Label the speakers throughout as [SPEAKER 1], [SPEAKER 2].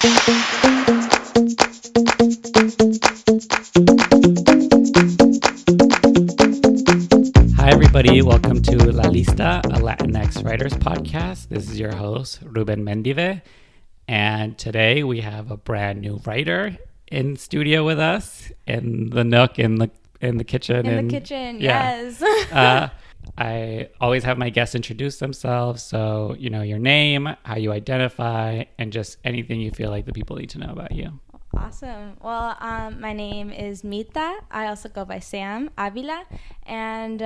[SPEAKER 1] Hi, everybody. Welcome to La Lista, a Latinx writers podcast. This is your host, Ruben Mendive. And today we have a brand new writer in studio with us in the nook, in the kitchen.
[SPEAKER 2] In the kitchen,
[SPEAKER 1] yeah.
[SPEAKER 2] yes.
[SPEAKER 1] I always have my guests introduce themselves. So, your name, how you identify, and just anything you feel like the people need to know about you.
[SPEAKER 2] Awesome. Well, my name is Mita. I also go by Sam Avila, and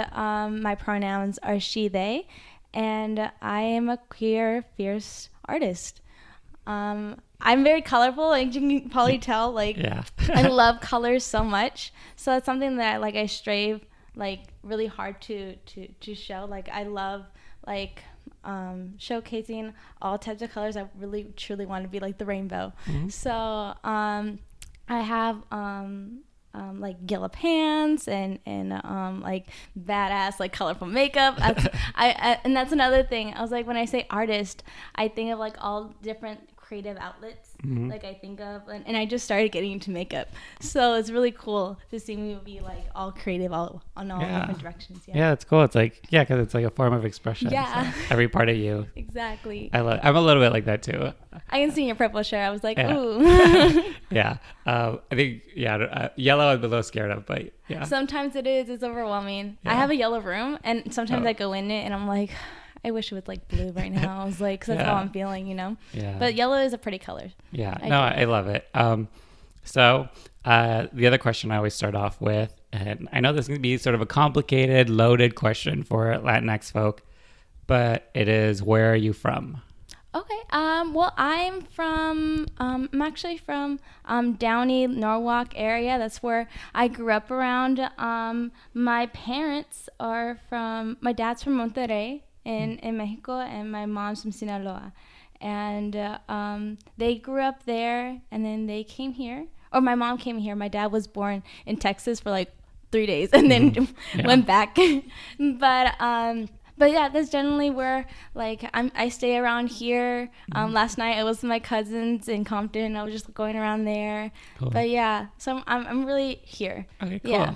[SPEAKER 2] my pronouns are she, they, and I am a queer, fierce artist. I'm very colorful, like you can probably tell. Like,
[SPEAKER 1] yeah.
[SPEAKER 2] I love colors so much, so it's something that I strive really hard to show. Like, I love showcasing all types of colors. I really truly want to be like the rainbow. Mm-hmm. So I have yellow pants and badass colorful makeup. And that's another thing. I was like, when I say artist, I think of all different creative outlets. Mm-hmm. I think of, and I just started getting into makeup, so it's really cool to see me be all creative, all different directions.
[SPEAKER 1] Yeah, it's cool. It's because it's a form of expression.
[SPEAKER 2] Yeah,
[SPEAKER 1] so every part of you.
[SPEAKER 2] Exactly.
[SPEAKER 1] I'm a little bit like that too.
[SPEAKER 2] I can see your purple shirt. I was like,
[SPEAKER 1] yeah.
[SPEAKER 2] Ooh.
[SPEAKER 1] Yeah. I think yellow I'm a little scared of, but yeah.
[SPEAKER 2] Sometimes it's overwhelming. Yeah. I have a yellow room, and sometimes I go in it, and I'm like, I wish it was blue right now. I was like, because that's how I'm feeling, Yeah. But yellow is a pretty color.
[SPEAKER 1] Yeah. I love it. So the other question I always start off with, and I know this can be sort of a complicated, loaded question for Latinx folk, but it is, where are you from?
[SPEAKER 2] Okay. Well, I'm actually from Downey, Norwalk area. That's where I grew up around. My parents are my dad's from Monterrey in Mexico, and my mom's from Sinaloa. And they grew up there, and then they came here. Or my mom came here. My dad was born in Texas for 3 days, and then went back. But yeah, that's generally where I stay around here. Last night I was with my cousins in Compton. I was just going around there. Cool. But yeah, so I'm really here.
[SPEAKER 1] Okay, cool. Yeah.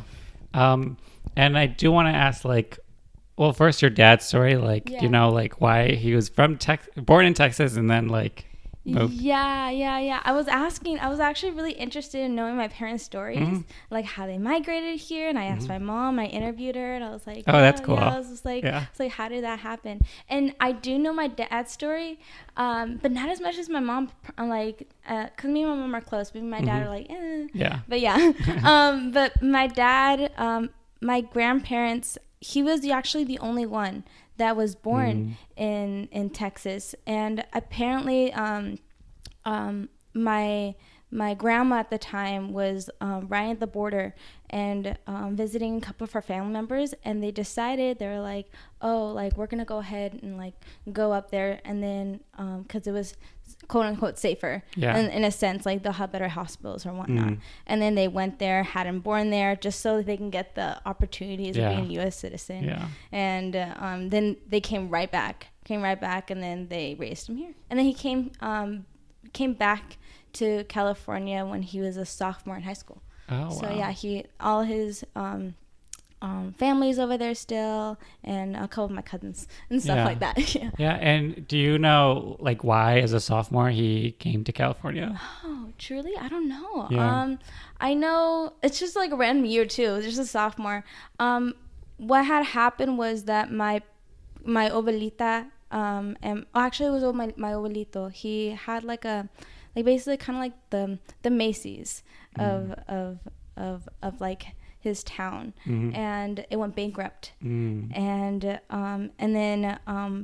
[SPEAKER 1] And I do want to ask, well, first your dad's story, why he was born in Texas and then moved.
[SPEAKER 2] Yeah. I was actually really interested in knowing my parents' stories, how they migrated here. And I asked my mom, I interviewed her, and I was like,
[SPEAKER 1] oh, that's cool.
[SPEAKER 2] Yeah. I was just how did that happen? And I do know my dad's story, but not as much as my mom, because me and my mom are close. Me and my dad are
[SPEAKER 1] Yeah.
[SPEAKER 2] But yeah. But my dad, my grandparents, he was actually the only one that was born in Texas, and apparently my grandma at the time was right at the border and visiting a couple of her family members, and they decided, they were like, oh, we're gonna go ahead and go up there, and then because it was quote unquote safer, in a sense, they'll have better hospitals or whatnot. And then they went there, had him born there, just so that they can get the opportunities of being a U.S. citizen. And then they came right back, and then they raised him here. And then he came back to California when he was a sophomore in high school.
[SPEAKER 1] Oh,
[SPEAKER 2] so
[SPEAKER 1] wow.
[SPEAKER 2] All his families over there still, and a couple of my cousins and stuff like that.
[SPEAKER 1] Yeah. And do you know why, as a sophomore, he came to California?
[SPEAKER 2] Oh, truly, I don't know.
[SPEAKER 1] Yeah.
[SPEAKER 2] I know it's just a random year too. It was just a sophomore. What had happened was that my abuelita, and actually it was my abuelito. He had basically kind of the Macy's of his town, and it went bankrupt, and then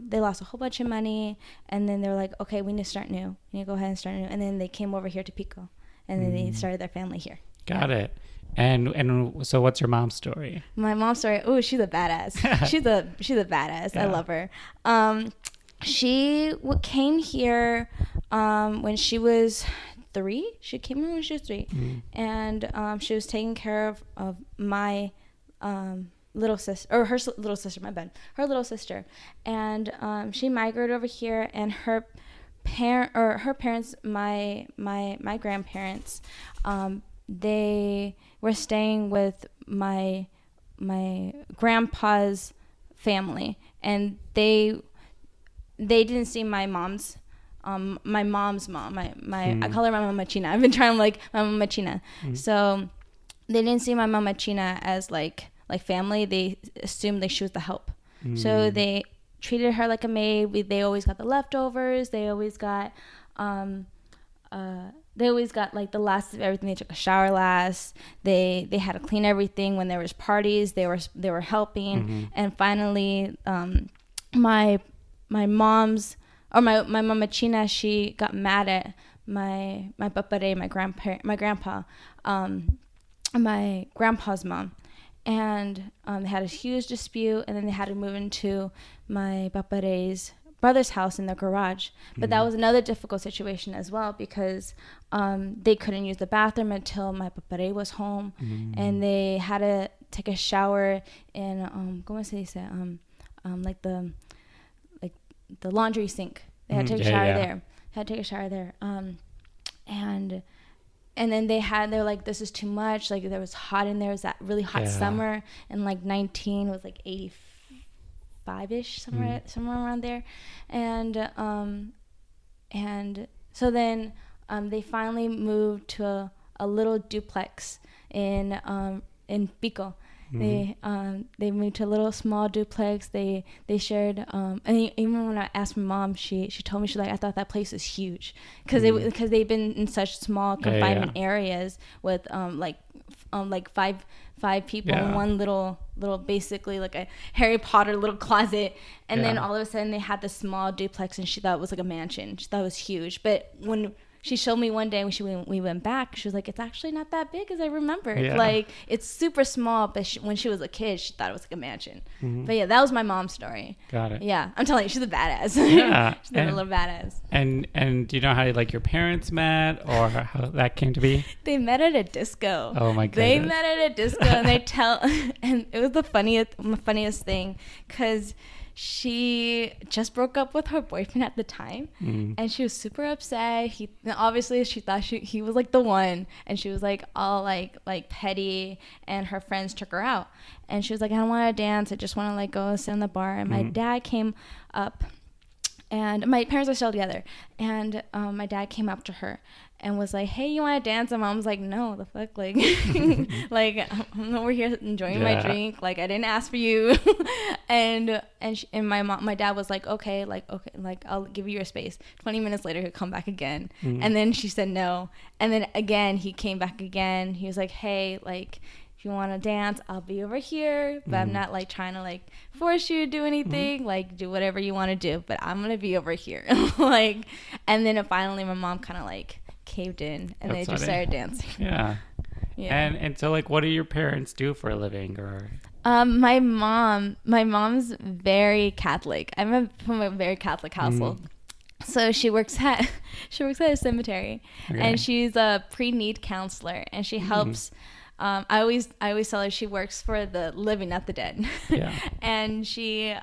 [SPEAKER 2] they lost a whole bunch of money, and then they were like, okay, we need to start new. We need to go ahead and start new. And then they came over here to Pico, and then they started their family here.
[SPEAKER 1] Got it. And so what's your mom's story?
[SPEAKER 2] My mom's story, she's a badass. she's a badass. I love her. She came here when she was 3. She came here when she was 3, and she was taking care of my little sister, or her little sister, my bad, her little sister, and she migrated over here, and her her parents, my grandparents, they were staying with my grandpa's family, and they didn't see my mom's mom, I call her my mama China. I've been trying to like my mama China. So they didn't see my mama China as like family. They assumed like she was the help. So they treated her like a maid. They always got the leftovers. They always got like the last of everything. They took a shower last. They had to clean everything when there was parties. They were helping. And finally, my mom's or my mama China, she got mad at my papare, my grandpa, my grandpa's mom, and they had a huge dispute, and then they had to move into my papare's brother's house in the garage. But that was another difficult situation as well, because they couldn't use the bathroom until my papare was home, and they had to take a shower in ¿cómo se dice? Like the laundry sink. They had to take a shower there. Had to take a shower there. And then they're like, this is too much. Like, there was hot in there. It was that really hot summer, and like 19 was like 85-ish, somewhere around there. And so then they finally moved to a little duplex in Pico. They moved to a little small duplex. They shared, and even when I asked my mom, she told me, she's like, I thought that place was huge, because they've been in such small confinement areas with like five people in one little basically like a Harry Potter little closet, and then all of a sudden they had this small duplex, and she thought it was like a mansion. She thought it was huge, but when she showed me one day when we went back, she was like, it's actually not that big as I remember. Like, it's super small, but when she was a kid, she thought it was like a mansion. But yeah, that was my mom's story.
[SPEAKER 1] Got it.
[SPEAKER 2] Yeah, I'm telling you, she's a badass.
[SPEAKER 1] Yeah.
[SPEAKER 2] She's a little badass.
[SPEAKER 1] And do you know how like your parents met, or how that came to be?
[SPEAKER 2] They met at a disco.
[SPEAKER 1] Oh my goodness.
[SPEAKER 2] They met at a disco, and and it was the funniest thing, because she just broke up with her boyfriend at the time, and she was super upset. Obviously she thought he was like the one, and she was like all like petty, and her friends took her out, and she was like, I don't want to dance, I just want to like go sit in the bar. And my dad came up, and my parents are still together, and my dad came up to her and was like, hey, you want to dance? And mom was like, no, the fuck, like like I'm over here enjoying my drink, like I didn't ask for you. and my dad was like, okay, like I'll give you your space. 20 minutes later he'll come back again, and then she said no, and then again he came back again. He was like, hey, like if you want to dance, I'll be over here, but I'm not like trying to like force you to do anything, like do whatever you want to do, but I'm gonna be over here. Like, and then finally my mom kind of like caved in, and they just started dancing. Yeah. And so like, what do your parents do for a living? Or my mom's very Catholic. I'm from a very Catholic household. So she works at a cemetery, and she's a pre-need counselor, and she helps. I always tell her she works for the living, not the dead. And she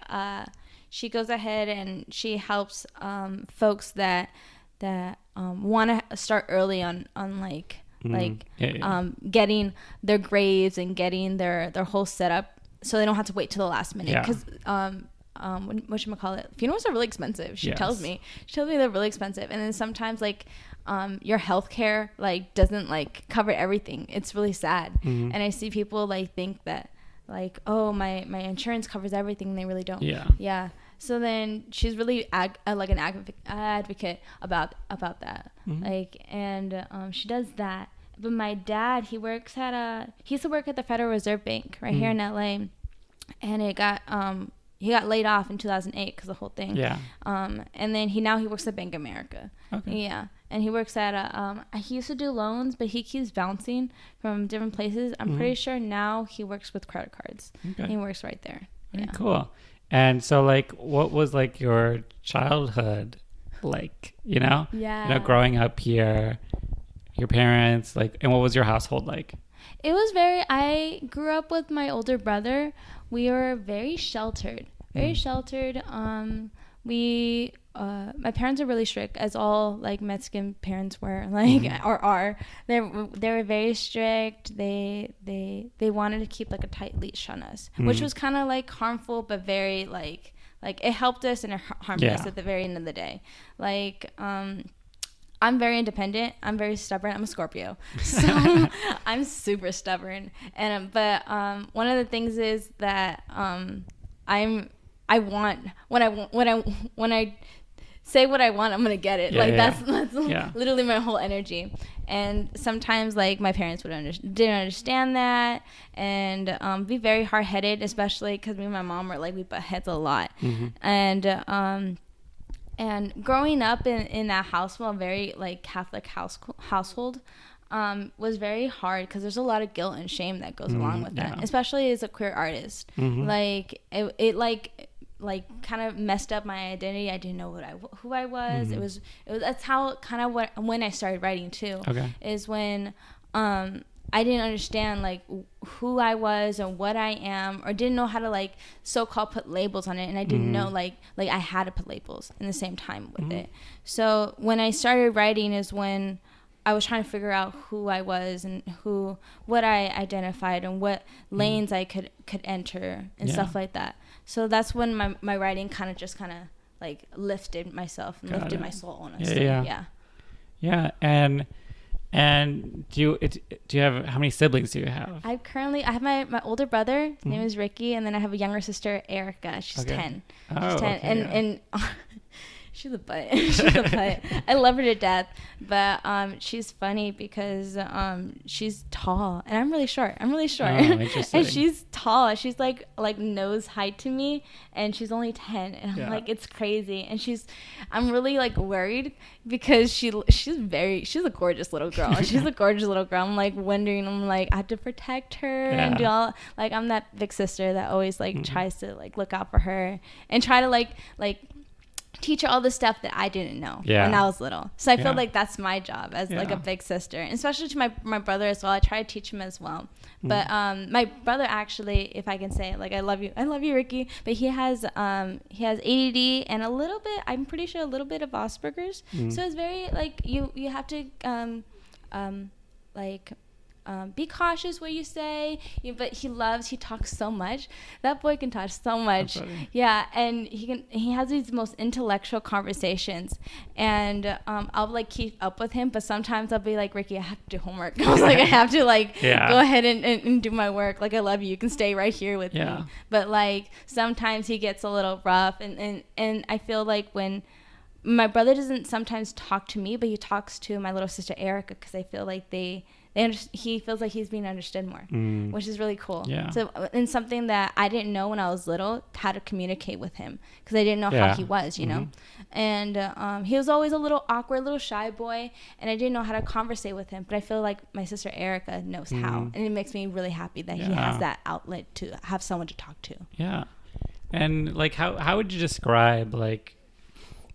[SPEAKER 2] goes ahead and she helps folks that want to start early on like getting their graves and getting their whole setup, so they don't have to wait till the last minute, because whatchamacallit, funerals are really expensive. She tells me they're really expensive, and then sometimes like your healthcare like doesn't like cover everything. It's really sad. And I see people like think that like, oh, my insurance covers everything, and they really don't. So then she's really like an advocate about that. Like, and she does that. But my dad, he used to work at the Federal Reserve Bank right here in LA, and he got laid off in 2008 because of the whole thing. And then he works at Bank of America. And he works at he used to do loans, but he keeps bouncing from different places. I'm pretty sure now he works with credit cards. He works right there.
[SPEAKER 1] Very cool. And so like, what was like your childhood like, you know, growing up here, your parents, like, and what was your household like?
[SPEAKER 2] It was I grew up with my older brother. We were very sheltered. My parents are really strict, as all like Mexican parents were, like or are. They were very strict. They wanted to keep like a tight leash on us, which was kind of like harmful, but very like it helped us and it harmed us at the very end of the day. Like I'm very independent. I'm very stubborn. I'm a Scorpio, so I'm super stubborn. And but one of the things is that I want when I say what I want, I'm gonna get it. That's literally my whole energy. And sometimes like my parents didn't understand that, and be very hard headed, especially because me and my mom were like we butt heads a lot. And growing up in that household, very like Catholic household, was very hard because there's a lot of guilt and shame that goes along with that, especially as a queer artist. Like it like kind of messed up my identity. I didn't know who I was. It was that's how kind of when I started writing too. Is when I didn't understand like who I was and what I am, or didn't know how to like so-called put labels on it, and I didn't know like I had to put labels in the same time with it. So when I started writing is when I was trying to figure out who I was and what I identified and what lanes I could enter and stuff like that. So that's when my writing kind of like lifted myself and lifted my soul, honestly.
[SPEAKER 1] Yeah. And do you have, how many siblings do you have?
[SPEAKER 2] I have my older brother. His name is Ricky, and then I have a younger sister, Erica. She's 10. She's 10, and she's a butt. I love her to death, but she's funny because she's tall and I'm really short. Oh, interesting. And she's tall. She's like nose height to me, and she's only 10, and I'm like, it's crazy. And I'm really like worried because she's a gorgeous little girl. I'm like wondering. I'm like, I have to protect her and do all, like I'm that big sister that always like tries to like look out for her and try to like teach her all the stuff that I didn't know when I was little. So I feel like that's my job as like a big sister, and especially to my brother as well. I try to teach him as well. But my brother, actually, if I can say it, like I love you, Ricky. But he has ADD and a little bit, I'm pretty sure, a little bit of Asperger's. So it's very like you have to be cautious what you say. But he talks so much. That boy can talk so much. Yeah, and he has these most intellectual conversations, and I'll like keep up with him, but sometimes I'll be like, Ricky, I have to do homework. I was like, I have to like go ahead and do my work. Like, I love you can stay right here with me. But like sometimes he gets a little rough, and I feel like when my brother doesn't sometimes talk to me, but he talks to my little sister Erica, because I feel like he feels like he's being understood more, which is really cool. So, and something that I didn't know when I was little, how to communicate with him, because I didn't know how he was, you know. And he was always a little awkward, little shy boy, and I didn't know how to conversate with him. But I feel like my sister Erica knows how, and it makes me really happy that he has that outlet to have someone to talk to. Yeah.
[SPEAKER 1] And like, how would you describe like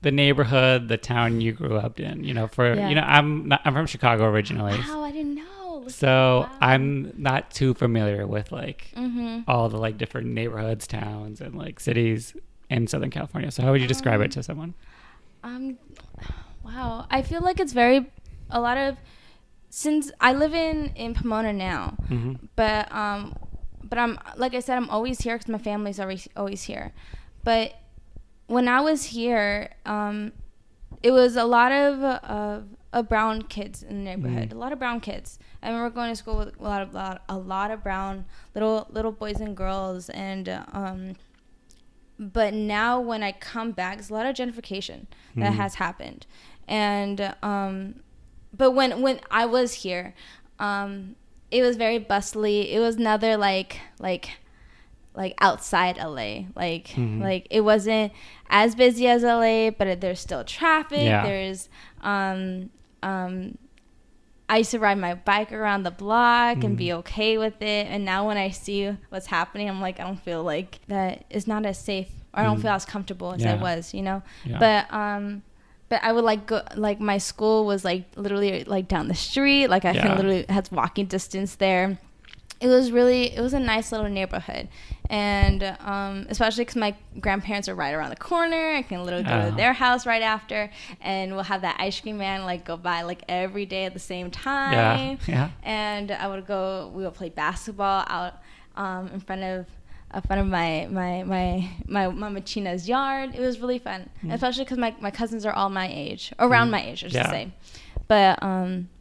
[SPEAKER 1] the neighborhood, the town you grew up in? You know, I'm from Chicago originally.
[SPEAKER 2] Wow, I didn't know.
[SPEAKER 1] So I'm not too familiar with like all the like different neighborhoods, towns, and like cities in Southern California. So how would you describe it to someone?
[SPEAKER 2] Wow, I feel like it's since I live in Pomona now, but I'm, like I said, I'm always here because my family's always here. But when I was here, it was a lot of brown kids in the neighborhood. A lot of brown kids. I remember going to school with a lot of brown little boys and girls. And but now when I come back, there's a lot of gentrification that has happened. And but when I was here, it was very bustly. It was another like outside LA, like it wasn't as busy as LA, but there's still traffic. There's I used to ride my bike around the block and be okay with it, and now when I see what's happening, I'm like, I don't feel like that is not as safe, or I don't feel as comfortable as I was, you know. But I would like go, like my school was like literally like down the street, like I can literally had walking distance there. it was a nice little neighborhood. And especially because my grandparents are right around the corner. I can literally go to their house right after, and we'll have that ice cream man like go by like every day at the same time. And we would play basketball out in front of my Mama China's yard. It was really fun, especially because my cousins are all my age, around my age, I should say. But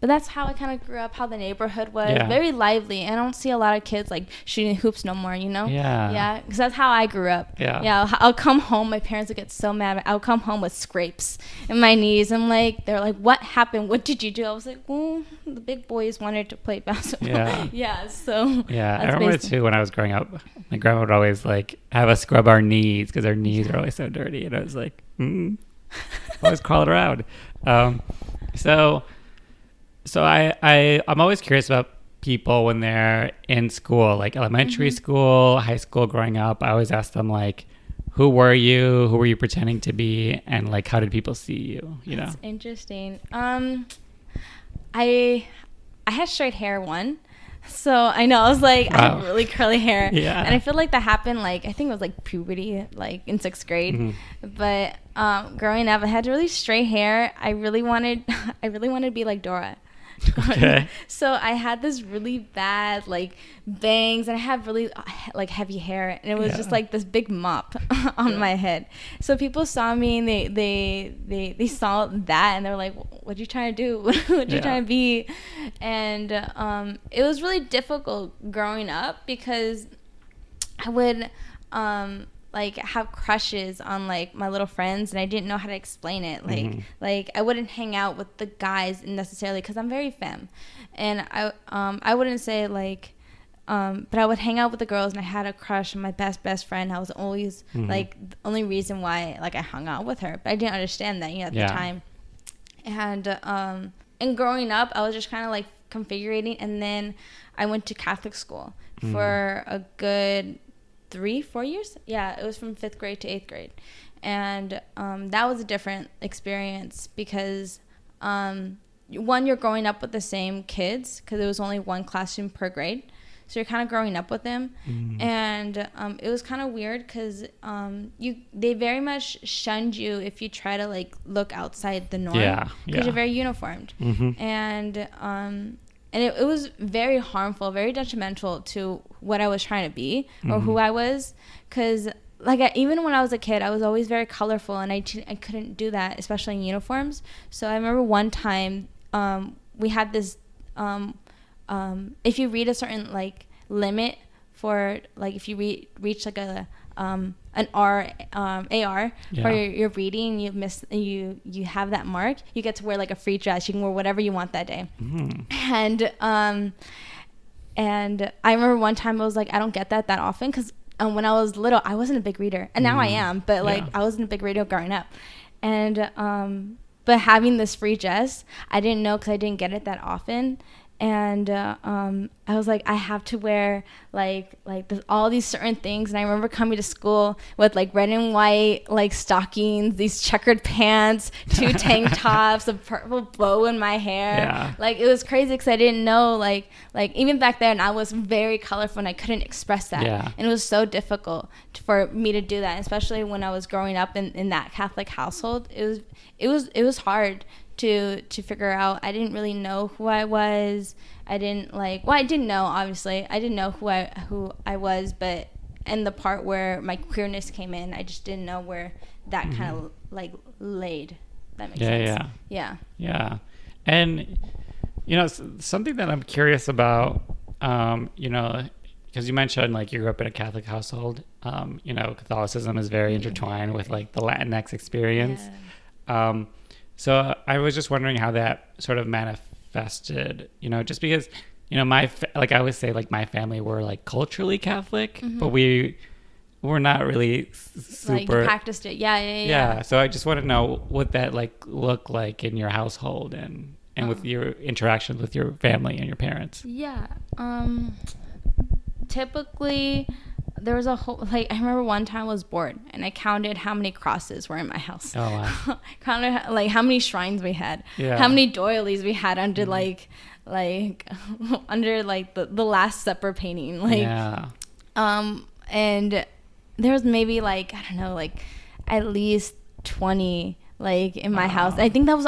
[SPEAKER 2] that's how I kind of grew up, how the neighborhood was. Very lively. I don't see a lot of kids like shooting hoops no more, you know? Yeah, because that's how I grew up. I'll come home, my parents would get so mad. I'll come home with scrapes in my knees. I'm like, they're like, what happened? What did you do? I was like, well, the big boys wanted to play basketball.
[SPEAKER 1] I remember too, when I was growing up, my grandma would always like have us scrub our knees because our knees are always so dirty. And I was like, always crawling around. So I'm always curious about people when they're in school, like elementary school, high school, growing up. I always ask them like, who were you? Who were you pretending to be? And like, how did people see you? You know?
[SPEAKER 2] That's interesting. I had straight hair so I know I was like, I had really curly hair. And I feel like that happened like, I think it was like puberty, like in 6th grade. But growing up, I had really straight hair. I really wanted to be like Dora. So I had this really bad like bangs, and I have really like heavy hair, and it was just like this big mop on my head. So people saw me, and they saw that, and they were like, what are you trying to do? What are you trying to be? And it was really difficult growing up because I would like have crushes on like my little friends, and I didn't know how to explain it. Like I wouldn't hang out with the guys necessarily because I'm very femme, and I wouldn't say like but I would hang out with the girls, and I had a crush on my best friend. I was always like the only reason why like I hung out with her, but I didn't understand that at the time. And growing up, I was just kind of like configuring, and then I went to Catholic school for a good 3-4 years. It was from 5th grade to 8th grade, and that was a different experience because one, you're growing up with the same kids because there was only one classroom per grade, so you're kind of growing up with them. And it was kind of weird because they very much shunned you if you try to like look outside the norm because you're very uniformed. And it was very harmful, very detrimental to what I was trying to be or who I was. Because like even when I was a kid, I was always very colorful, and I couldn't do that, especially in uniforms. So I remember one time we had this, if you read a certain like limit for like if you reach like an AR for your reading, you have that mark, you get to wear like a free dress. You can wear whatever you want that day. And I remember one time I was like, I don't get that often because when I was little, I wasn't a big reader, and now I am, but like I wasn't a big reader growing up. And but having this free dress, I didn't know because I didn't get it that often. And I was like, I have to wear like all these certain things. And I remember coming to school with like red and white like stockings, these checkered pants, 2 tank tops, a purple bow in my hair. Like it was crazy because I didn't know like even back then I was very colorful and I couldn't express that. And it was so difficult for me to do that, especially when I was growing up in that Catholic household. It was hard to figure out. I didn't really know who I was. I didn't know, obviously. I didn't know who I was, but in the part where my queerness came in, I just didn't know where that kind of like laid. That makes sense. Yeah.
[SPEAKER 1] And something that I'm curious about, because you mentioned like you grew up in a Catholic household. Catholicism is very intertwined with like the Latinx experience. So I was just wondering how that sort of manifested, just because, like I always say, like my family were like culturally Catholic, but we were not really super.
[SPEAKER 2] Like practiced it. Yeah.
[SPEAKER 1] So I just want to know what that like looked like in your household and with your interactions with your family and your parents.
[SPEAKER 2] Yeah. Typically, there was a whole, like, I remember one time I was bored and I counted how many crosses were in my house.
[SPEAKER 1] Oh, wow.
[SPEAKER 2] Counted like how many shrines we had,
[SPEAKER 1] Yeah.
[SPEAKER 2] how many doilies we had under like under like the Last Supper painting, like
[SPEAKER 1] Yeah.
[SPEAKER 2] and there was maybe like, I don't know, like at least 20 like in my house. I think that was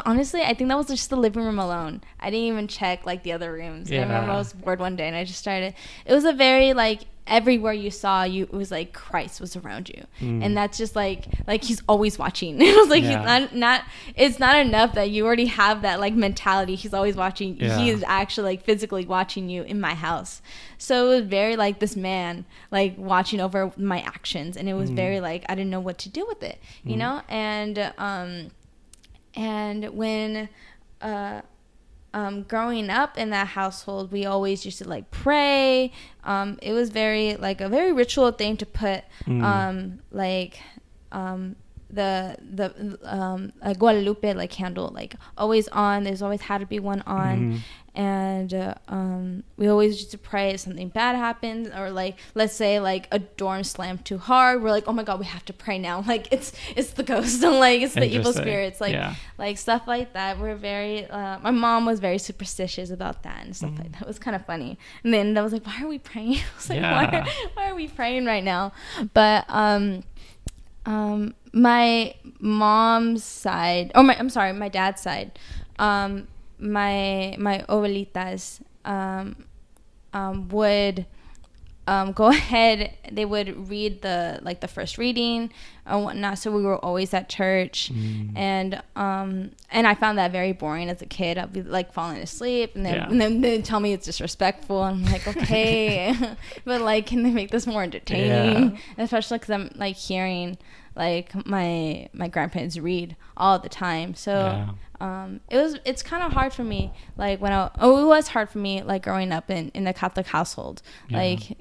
[SPEAKER 2] just the living room alone. I didn't even check like the other rooms.
[SPEAKER 1] Yeah.
[SPEAKER 2] I remember I was bored one day and I just started. It was a very like, everywhere you saw you, it was like Christ was around you, and that's just like he's always watching. It was like,
[SPEAKER 1] Yeah.
[SPEAKER 2] he's not it's not enough that you already have that like mentality. He's always watching.
[SPEAKER 1] Yeah.
[SPEAKER 2] He is actually like physically watching you in my house. So it was very like this man like watching over my actions, and it was very like I didn't know what to do with it, you know. And when growing up in that household, we always used to like pray. It was very like a very ritual thing to put a Guadalupe like candle like always on. There's always had to be one on. And we always used to pray if something bad happens, or like let's say like a dorm slammed too hard, we're like, oh my god, we have to pray now, like it's the ghost and like it's the evil spirits, like like stuff like that. We're very my mom was very superstitious about that and stuff like that. It was kind of funny. And then I was like, why are we praying? I was like, why are we praying right now? But my mom's side, or my dad's side, my abuelitas would go ahead. They would read the first reading and whatnot. So we were always at church, and I found that very boring as a kid. I'd be like falling asleep, and then they'd tell me it's disrespectful. And I'm like, okay, but like, can they make this more entertaining? Especially because I'm like hearing like my grandparents read all the time. So it's kind of hard for me, like it was hard for me like growing up in the Catholic household. Like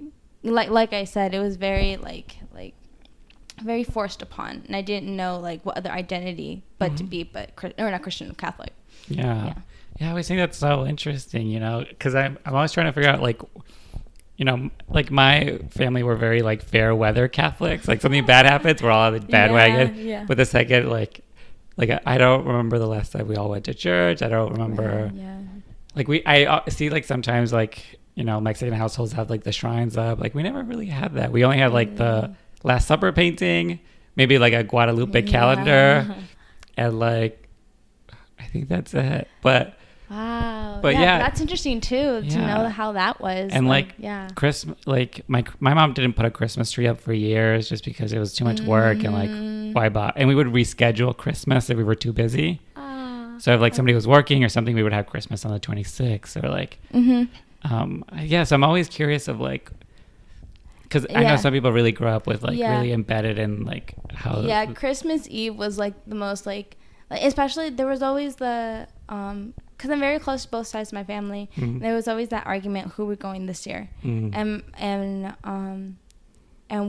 [SPEAKER 2] I said, it was very like very forced upon, and I didn't know like what other identity but to be or not Christian, Catholic. I always think that's so interesting, you know, because I'm always trying to figure out like, you know, like my family were very like fair weather Catholics. Like something bad happens, we're all on the bandwagon. Yeah. But the second like I don't remember the last time we all went to church. I don't remember. Like I see like sometimes like, you know, Mexican households have like the shrines up. Like we never really had that. We only had like the Last Supper painting, maybe like a Guadalupe calendar, and like I think that's it. But wow.
[SPEAKER 1] But
[SPEAKER 2] that's interesting too to know how that was.
[SPEAKER 1] And like Christmas, like my mom didn't put a Christmas tree up for years just because it was too much work, and like why bother? And we would reschedule Christmas if we were too busy. So if like somebody was working or something, we would have Christmas on the 26th or like. So I'm always curious of like, because I know some people really grow up with like really embedded in like how.
[SPEAKER 2] Christmas Eve was like the most like especially there was always the because I'm very close to both sides of my family. There was always that argument, who we're going this year, and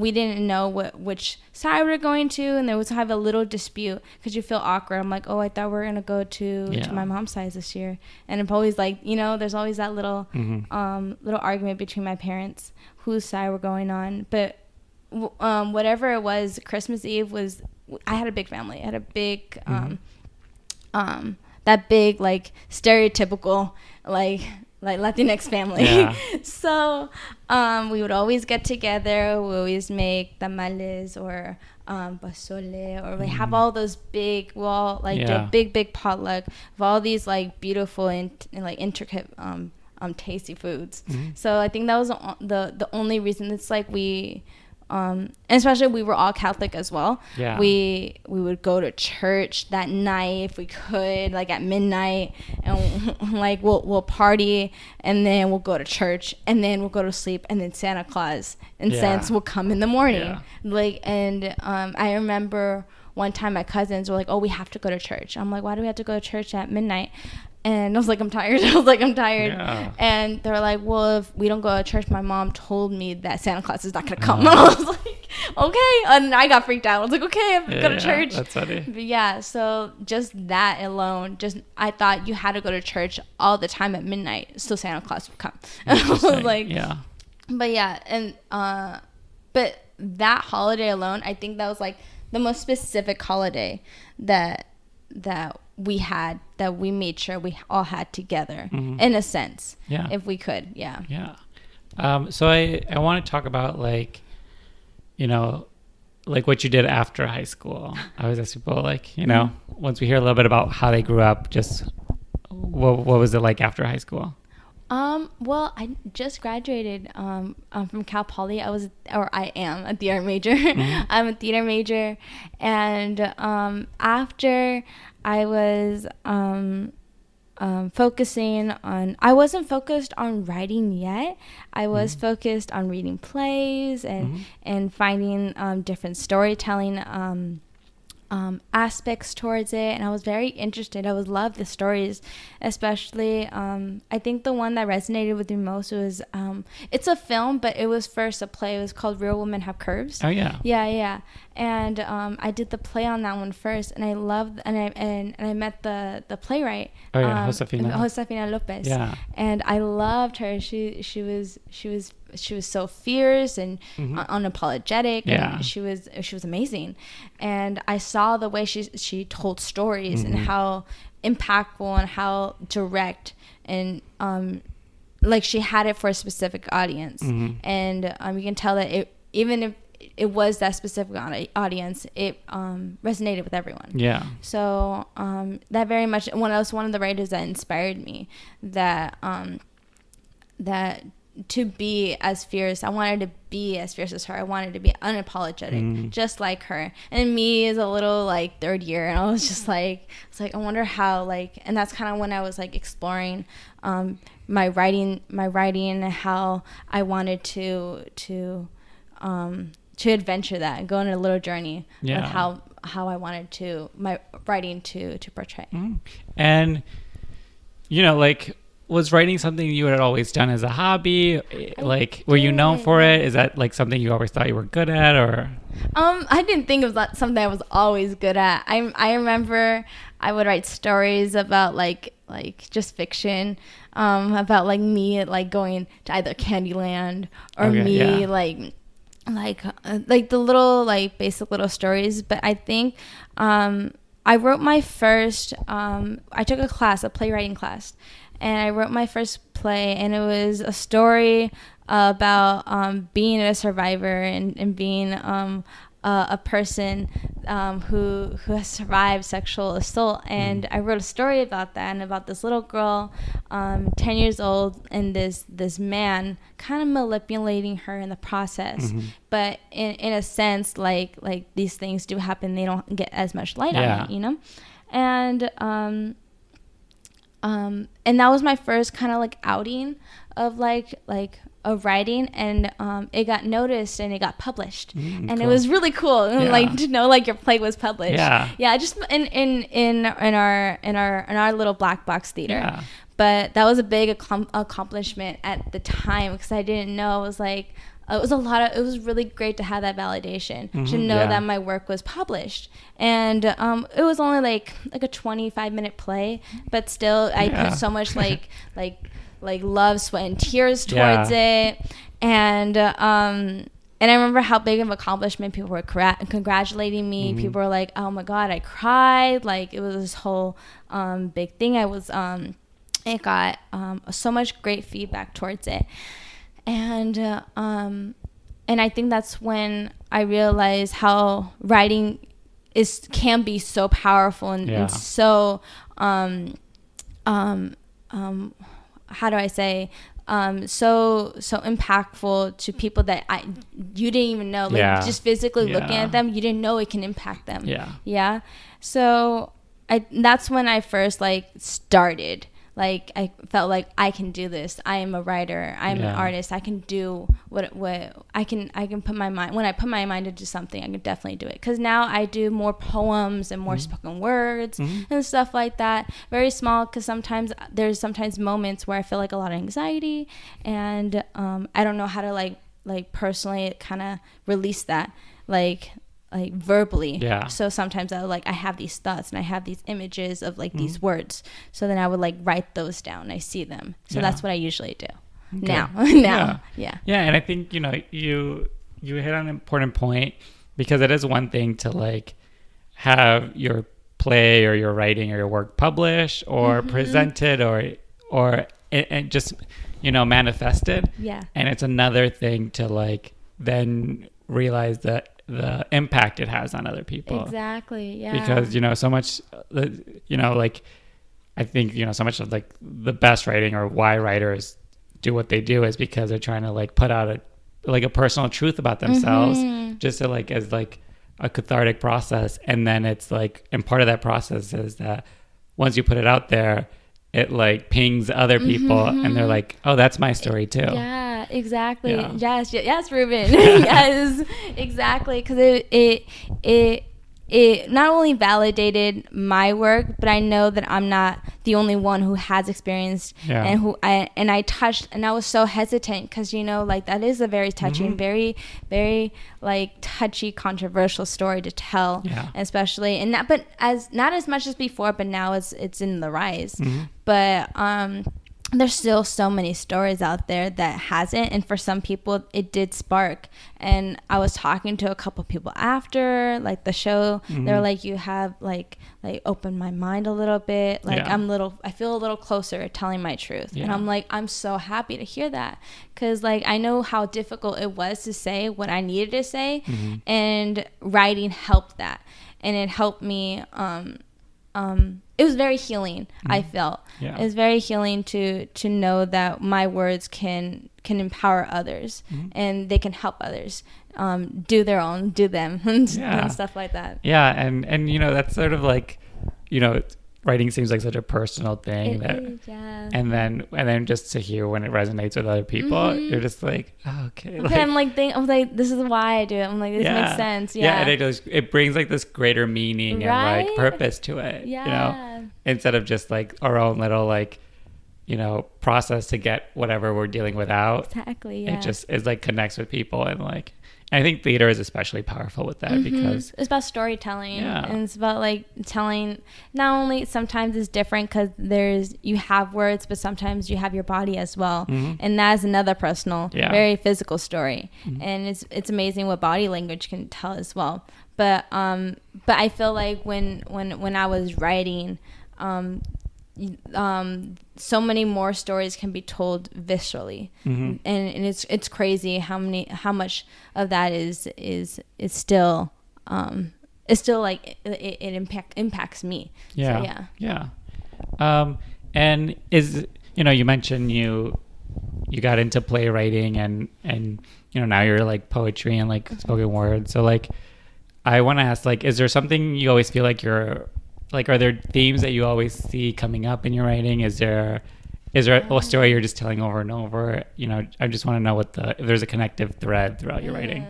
[SPEAKER 2] we didn't know which side we were going to, and there was have a little dispute because you feel awkward. I'm like, oh, I thought we were gonna go to my mom's side this year, and I'm always like, you know, there's always that little little argument between my parents whose side we're going on. But whatever it was, Christmas Eve was. I had a big family. I had a big that big like stereotypical like LatinX family. So we would always get together. We always make tamales or pozole, or we have all those big, the big potluck of all these like beautiful and like intricate tasty foods. So I think that was the only reason. It's like we and especially we were all Catholic as well. We would go to church that night if we could, like at midnight, and like we'll party, and then we'll go to church, and then we'll go to sleep, and then Santa Claus and Saints will come in the morning. I remember one time my cousins were like, oh, we have to go to church. I'm like, why do we have to go to church at midnight? And I was like, I'm tired. And they were like, well, if we don't go to church, my mom told me that Santa Claus is not going to come. And I was like, okay. And I got freaked out. I was like, okay, I have to go to church.
[SPEAKER 1] That's funny.
[SPEAKER 2] But so just that alone, I thought you had to go to church all the time at midnight so Santa Claus would come. And I was like, but and but that holiday alone, I think that was like the most specific holiday that we had, that we made sure we all had together, in a sense, if we could.
[SPEAKER 1] So I want to talk about, like, you know, like what you did after high school. I always ask people, like, you know, once we hear a little bit about how they grew up, just what was it like after high school?
[SPEAKER 2] Well, I just graduated from Cal Poly. I am a theater major. I'm a theater major, and after I was focusing on, I wasn't focused on writing yet. I was focused on reading plays and finding different storytelling aspects towards it, and I was very interested. I would love the stories, especially I think the one that resonated with me most was it's a film, but it was first a play. It was called Real Women Have Curves.
[SPEAKER 1] Oh yeah.
[SPEAKER 2] And I did the play on that one first, and I loved, and I met the playwright. Josefina Lopez.
[SPEAKER 1] Yeah.
[SPEAKER 2] And I loved her. She was so fierce and unapologetic, and she was amazing. And I saw the way she told stories and how impactful and how direct, and like she had it for a specific audience. And you can tell that even if it was that specific audience, it resonated with everyone. Yeah. So that very much, that was one of the writers that inspired me, that to be as fierce. I wanted to be as fierce as her. I wanted to be unapologetic, just like her. And me is a little like third year, and I was just like, I wonder how, like, and that's kind of when I was like exploring my writing, and how I wanted to adventure that and go on a little journey with how I wanted my writing to portray.
[SPEAKER 1] And you know, like, was writing something you had always done as a hobby? Were you known for it? Is that like something you always thought you were good at, or?
[SPEAKER 2] I didn't think it was something I was always good at. I remember I would write stories about like just fiction, about like me like going to either Candyland or like the little like basic little stories. But I think I wrote my first. I took a playwriting class. And I wrote my first play, and it was a story about being a survivor and being a person who has survived sexual assault. And I wrote a story about that, and about this little girl, 10 years old, and this man kind of manipulating her in the process. But in a sense, like these things do happen. They don't get as much light on it, you know? And that was my first kind of like outing of like of writing, and it got noticed and it got published, and cool. It was really cool, like to know like your play was published. Just in our little black box theater. But that was a big accomplishment at the time, because I didn't know. It was like it was really great to have that validation, to know that my work was published. And it was only like a 25-minute play, but still I put so much like love, sweat, and tears towards it. And I remember how big of an accomplishment people were congratulating me. People were like, "Oh my God, I cried!" Like, it was this whole big thing. It got so much great feedback towards it. And I think that's when I realized how writing can be so powerful and so how do I say, so impactful to people that you didn't even know, like just physically looking at them, you didn't know it can impact them. So that's when I first like started. Like, I felt like I can do this. I am a writer. I'm an artist. I can do what I can put my mind. When I put my mind into something, I can definitely do it. Because now I do more poems and more spoken words and stuff like that. Very small, because there's sometimes moments where I feel like a lot of anxiety, and I don't know how to like personally kind of release that like verbally. So sometimes I have these thoughts and I have these images of like these words, so then I would like write those down. I see them, so that's what I usually do now. And I think, you know,
[SPEAKER 1] you hit on an important point, because it is one thing to like have your play or your writing or your work published or presented or and just, you know, manifested.
[SPEAKER 2] Yeah.
[SPEAKER 1] And it's another thing to like then realize that the impact it has on other people.
[SPEAKER 2] Exactly. Yeah.
[SPEAKER 1] Because, you know, so much, you know, like I think, you know, so much of like the best writing or why writers do what they do is because they're trying to like put out a personal truth about themselves, just to like as like a cathartic process. And then it's like, and part of that process is that once you put it out there, it like pings other people and they're like, oh, that's my story too.
[SPEAKER 2] Yeah, exactly.
[SPEAKER 1] Yeah.
[SPEAKER 2] Yes, Ruben. Yes, exactly. Because it not only validated my work, but I know that I'm not the only one who has experienced and I touched, and I was so hesitant because, you know, like that is a very touching, very, very like touchy, controversial story to tell, especially, and not as much as before, but now it's in the rise. But there's still so many stories out there that hasn't, and for some people it did spark. And I was talking to a couple people after like the show, they were like, you have like opened my mind a little bit, like I feel a little closer telling my truth. And I'm like, I'm so happy to hear that, because like I know how difficult it was to say what I needed to say, and writing helped that, and it helped me it was very healing. I felt it was very healing to know that my words can empower others, and they can help others do them and stuff like that.
[SPEAKER 1] And you know, that's sort of like, you know, writing seems like such a personal thing and then just to hear when it resonates with other people, you're just like, oh, okay.
[SPEAKER 2] I'm like, this is why I do it. I'm like, this makes sense.
[SPEAKER 1] And it brings like this greater meaning and like purpose to it. You know, instead of just like our own little like, you know, process to get whatever we're dealing with out.
[SPEAKER 2] Exactly.
[SPEAKER 1] It just is like connects with people, and like, I think theater is especially powerful with that because
[SPEAKER 2] it's about storytelling, and it's about like telling. Not only sometimes it's different because you have words, but sometimes you have your body as well, and that is another personal, very physical story. And it's amazing what body language can tell as well. But I feel like when I was writing, so many more stories can be told viscerally, and it's crazy how much of that is still like it impacts me.
[SPEAKER 1] And is, you know, you mentioned you got into playwriting and you know, now you're like poetry and like spoken word, so like I want to ask, like, is there something you always feel like you're like, are there themes that you always see coming up in your writing? Is there a story you're just telling over and over? You know, I just want to know if there's a connective thread throughout your writing.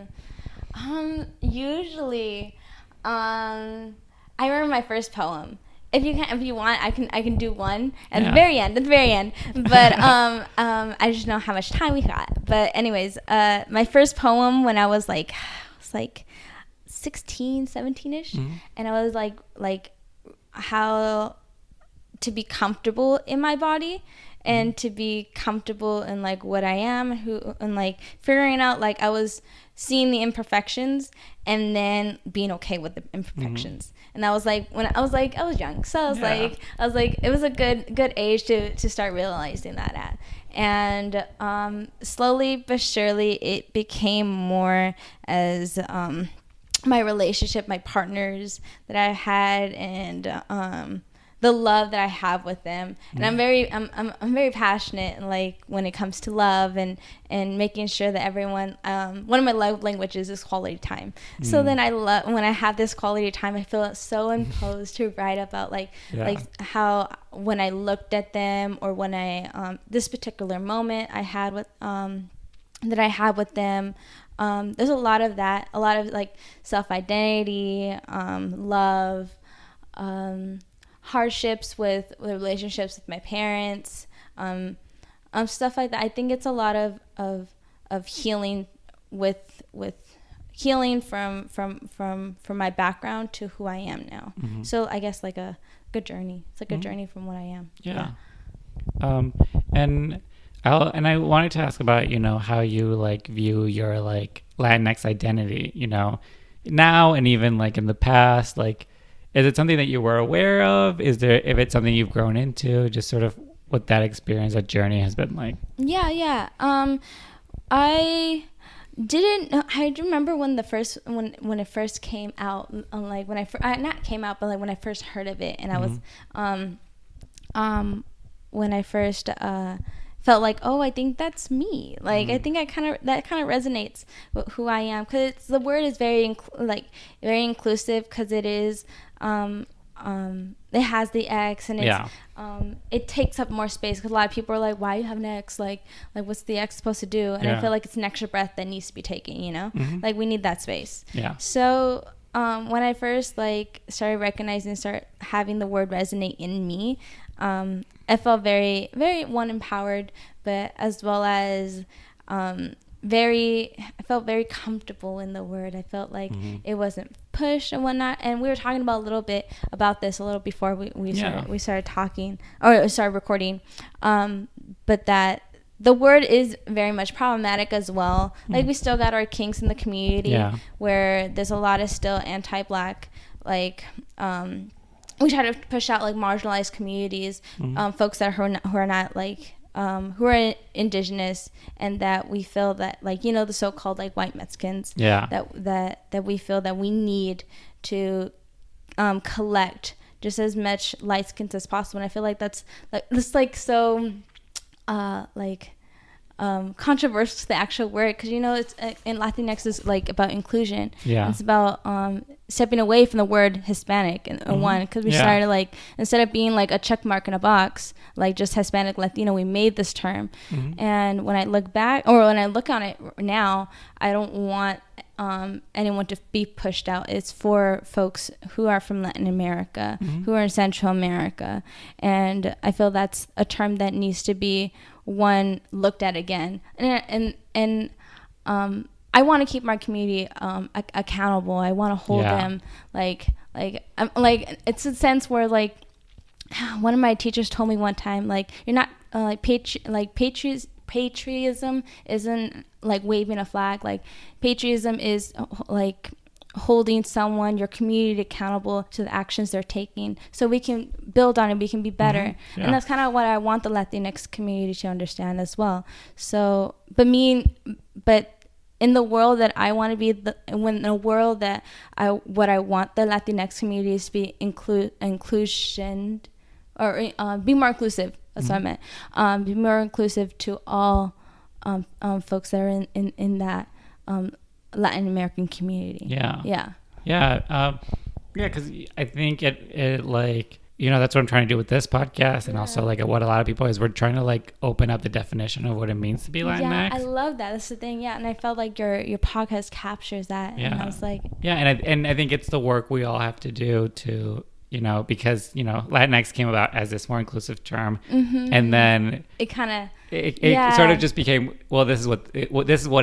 [SPEAKER 2] Usually, I remember my first poem. If you want, I can do one at the very end. But I just know how much time we got. But anyways, my first poem when I was like 16, 17-ish, and I was like how to be comfortable in my body and to be comfortable in like what I am, and like figuring out, like I was seeing the imperfections and then being okay with the imperfections. And that was like when I was young, so I was like it was a good age to start realizing that at. And slowly but surely it became more as my relationship, my partners that I had, and the love that I have with them. And I'm very passionate, like when it comes to love and making sure that everyone. One of my love languages is quality time. So then when I have this quality time, I feel so imposed to write about like how when I looked at them, or when I this particular moment I had with that I had with them. There's a lot of that, a lot of like self-identity, love, hardships with relationships with my parents, stuff like that. I think it's a lot of healing with healing from my background to who I am now. So I guess like a good journey. It's like a journey from what I am.
[SPEAKER 1] And I wanted to ask about, you know, how you like view your like Latinx identity, now and even like in the past? Like, is it something that you were aware of? If it's something you've grown into, just sort of what that experience, that journey has been like?
[SPEAKER 2] Yeah. I I remember when when it first came out, like when not came out, but like when I first heard of it, and I was when I first felt like, oh, I think that's me. Like I think that kind of resonates with who I am, because the word is very very inclusive, because it is it has the X, and it's it takes up more space, because a lot of people are like, why you have an X, like what's the X supposed to do? And I feel like it's an extra breath that needs to be taken, like we need that space. So when I first started recognizing, start having the word resonate in me, I felt very, very empowered, but as well as I felt very comfortable in the word. I felt like it wasn't pushed and whatnot. And we were talking about a little bit about this a little before we started talking or started recording. But that the word is very much problematic as well. Like we still got our kinks in the community where there's a lot of still anti-Black, we try to push out marginalized communities, folks that who are not who are indigenous, and that we feel that the so-called white Mexicans, that we feel that we need to collect just as much light skins as possible. And I feel like that's so controversial to the actual word, because it's in Latinx is about inclusion. It's about stepping away from the word Hispanic and one, because we started instead of being a check mark in a box, just Hispanic, Latino, we made this term. And when I look back, or when I look on it now, I don't want anyone to be pushed out. It's for folks who are from Latin America, who are in Central America, and I feel that's a term that needs to be looked at again. And I want to keep my community accountable. I want to hold them it's a sense where one of my teachers told me one time, you're not patriotism isn't waving a flag. Patriotism is holding your community accountable to the actions they're taking, so we can build on it, we can be better. And that's kind of what I want the Latinx community to understand as well. So but in the world that I want to be, what I want the Latinx community is to be inclusion, or be more inclusive. That's what I meant. Be more inclusive to all folks that are in that Latin American community.
[SPEAKER 1] Because I think it that's what I'm trying to do with this podcast, and also what a lot of people is, we're trying to open up the definition of what it means to be Latinx.
[SPEAKER 2] I love that. That's the thing. And I felt like your podcast captures that. And I was like,
[SPEAKER 1] and I think it's the work we all have to do to, because Latinx came about as this more inclusive term, and then
[SPEAKER 2] it kind of
[SPEAKER 1] it sort of just became, well, this is what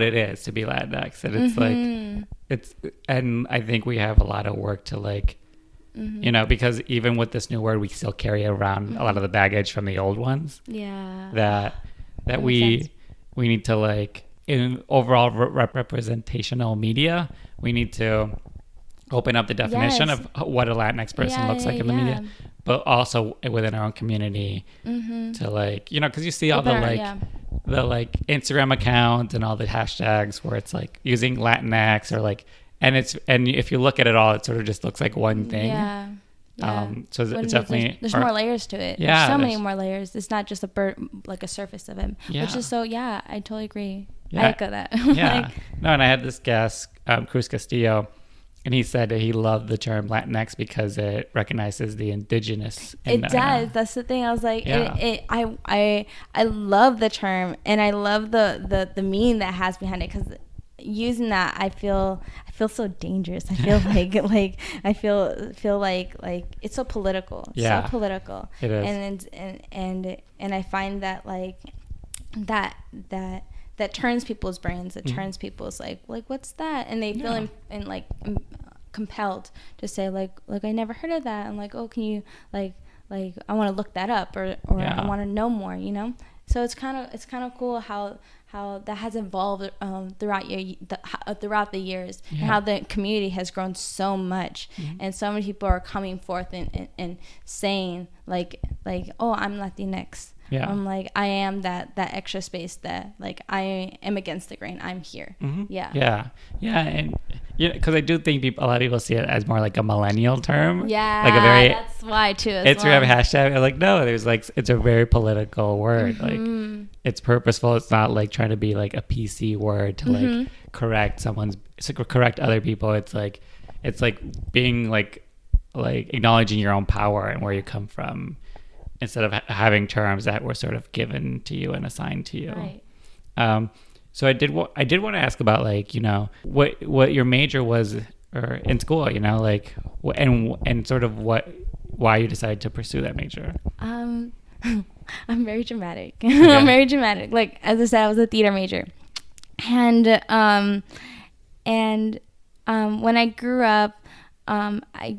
[SPEAKER 1] it is to be Latinx, and it's and I think we have a lot of work to because even with this new word, we still carry around a lot of the baggage from the old ones. That we need to in overall representational media, we need to open up the definition of what a Latinx person looks like in the media, but also within our own community to because you see all the Instagram account and all the hashtags where it's using Latinx or and if you look at it all, it sort of just looks like one thing. So it's definitely
[SPEAKER 2] there's more layers to it. There's so many more layers. It's not just a surface of it, which is so I totally agree. I echo that.
[SPEAKER 1] No, and I had this guest, Cruz Castillo, and he said that he loved the term Latinx because it recognizes the indigenous.
[SPEAKER 2] It does. That's the thing. I was like, I love the term, and I love the meaning that has behind it, because using that, I feel so dangerous. I feel I feel like it's so political. So political.
[SPEAKER 1] It is.
[SPEAKER 2] And I find that that turns people's brains. It turns people's what's that? And they feel compelled to say I never heard of that. I'm oh, can you I want to look that up, or I want to know more. So it's kind of cool how that has evolved throughout the years, and how the community has grown so much, and so many people are coming forth and saying like, oh, I'm Latinx.
[SPEAKER 1] Yeah.
[SPEAKER 2] I'm like, I am that extra space that, like, I am against the grain. I'm here. Yeah.
[SPEAKER 1] And because I do think a lot of people see it as more like a millennial term.
[SPEAKER 2] Yeah,
[SPEAKER 1] like a very,
[SPEAKER 2] that's why too.
[SPEAKER 1] It's we have a hashtag. I'm like, no, there's like, it's a very political word. Like, it's purposeful. It's not like trying to be like a PC word to like correct other people. It's like being like acknowledging your own power and where you come from, instead of having terms that were sort of given to you and assigned to you.
[SPEAKER 2] Right.
[SPEAKER 1] So I did want to ask about, like, what your major was or in school, and sort of why you decided to pursue that major.
[SPEAKER 2] I'm very dramatic.
[SPEAKER 1] Okay.
[SPEAKER 2] I'm very dramatic. Like, as I said, I was a theater major, and when I grew up, when I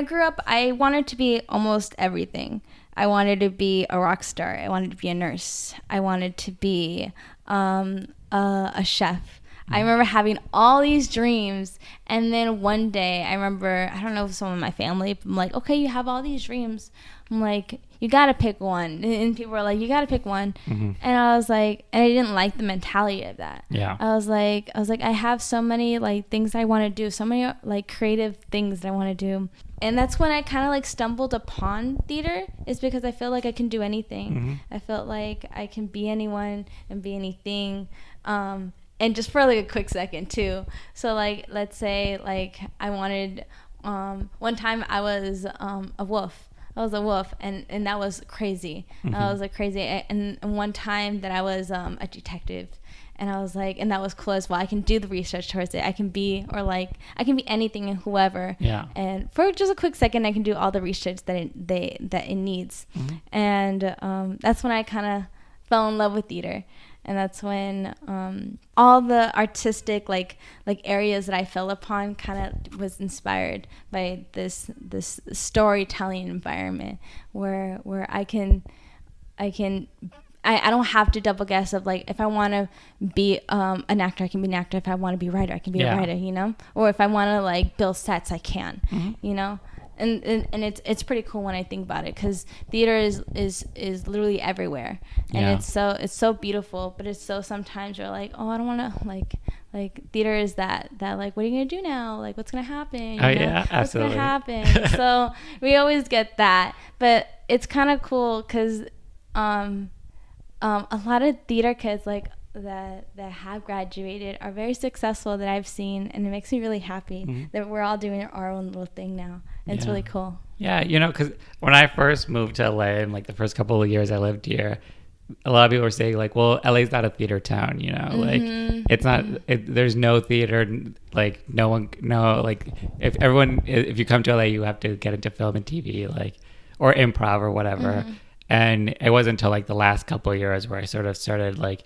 [SPEAKER 2] grew up, I wanted to be almost everything. I wanted to be a rock star. I wanted to be a nurse. I wanted to be a chef. I remember having all these dreams, and then one day, I remember, I don't know if some of my family, I'm like, okay, you have all these dreams. I'm like, you gotta pick one. And people were like, you gotta pick one. And I was like, and I didn't like the mentality of that.
[SPEAKER 1] Yeah.
[SPEAKER 2] I was like, I have so many like things I want to do, so many like creative things that I want to do. And that's when I kind of like stumbled upon theater, is because I feel like I can do anything. I felt like I can be anyone and be anything. And just for like a quick second too. So like, let's say like I wanted, one time I was a wolf. I was a wolf, and that was crazy. I was like crazy. And one time that I was a detective, and I was like, and that was cool as well. I can do the research towards it. I can be anything and whoever. Yeah. And for just a quick second, I can do all the research that it needs. And that's when I kind of fell in love with theater. And that's when all the artistic like areas that I fell upon kind of was inspired by this storytelling environment where I don't have to double guess of like, if I want to be an actor, I can be an actor. If I want to be a writer, I can be a writer, or if I want to like build sets, I can, And it's pretty cool when I think about it, because theater is literally everywhere, and it's so beautiful, but it's so, sometimes you're like, oh, I don't want to like theater is that like, what are you gonna do now, like what's gonna happen,
[SPEAKER 1] yeah, absolutely,
[SPEAKER 2] what's gonna happen. So we always get that, but it's kind of cool because a lot of theater kids like that have graduated are very successful that I've seen, and it makes me really happy that we're all doing our own little thing now. It's really cool. Yeah,
[SPEAKER 1] because when I first moved to LA, and like the first couple of years I lived here, a lot of people were saying like, well, LA's not a theater town, like it's not, there's no theater, like if you come to LA, you have to get into film and TV, like, or improv or whatever. And it wasn't until like the last couple of years where I sort of started like,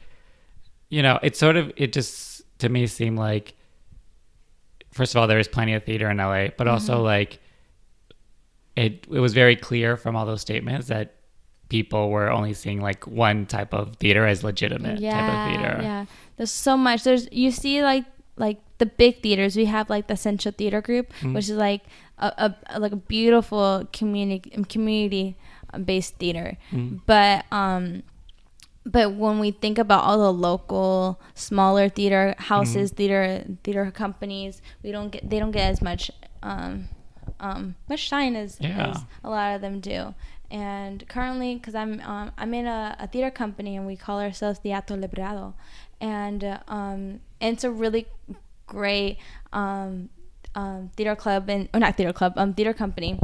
[SPEAKER 1] it just to me seemed like, first of all, there is plenty of theater in LA, but also like it was very clear from all those statements that people were only seeing like one type of theater as legitimate type of theater. Yeah,
[SPEAKER 2] there's so much. You see like the big theaters. We have like the Central Theater Group, which is like a beautiful community based theater, but when we think about all the local smaller theater houses, theater companies, they don't get as much shine as a lot of them do. And currently, because I'm in a theater company, and we call ourselves Teatro Liberado, and it's a really great theater club, theater company,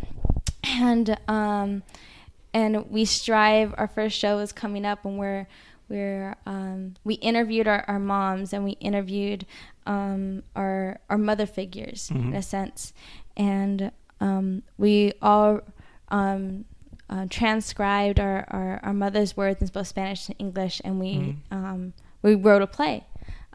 [SPEAKER 2] and we strive. Our first show is coming up, and we interviewed our moms, and we interviewed our mother figures in a sense, and we all transcribed our mother's words in both Spanish and English, and we wrote a play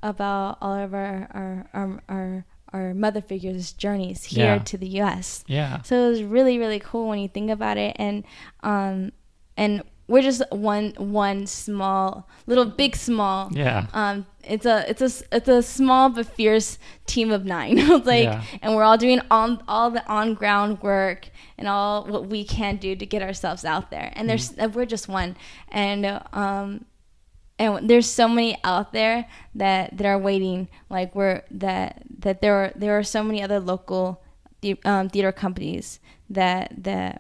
[SPEAKER 2] about all of our our mother figures' journeys here to the U.S.
[SPEAKER 1] Yeah.
[SPEAKER 2] So it was really, really cool when you think about it. And we're just one small, big small.
[SPEAKER 1] Yeah.
[SPEAKER 2] It's a small but fierce team of 9. And we're all doing all the on ground work and all what we can do to get ourselves out there. And we're just one. And there's so many out there that are waiting. Like that there are so many other local theater companies that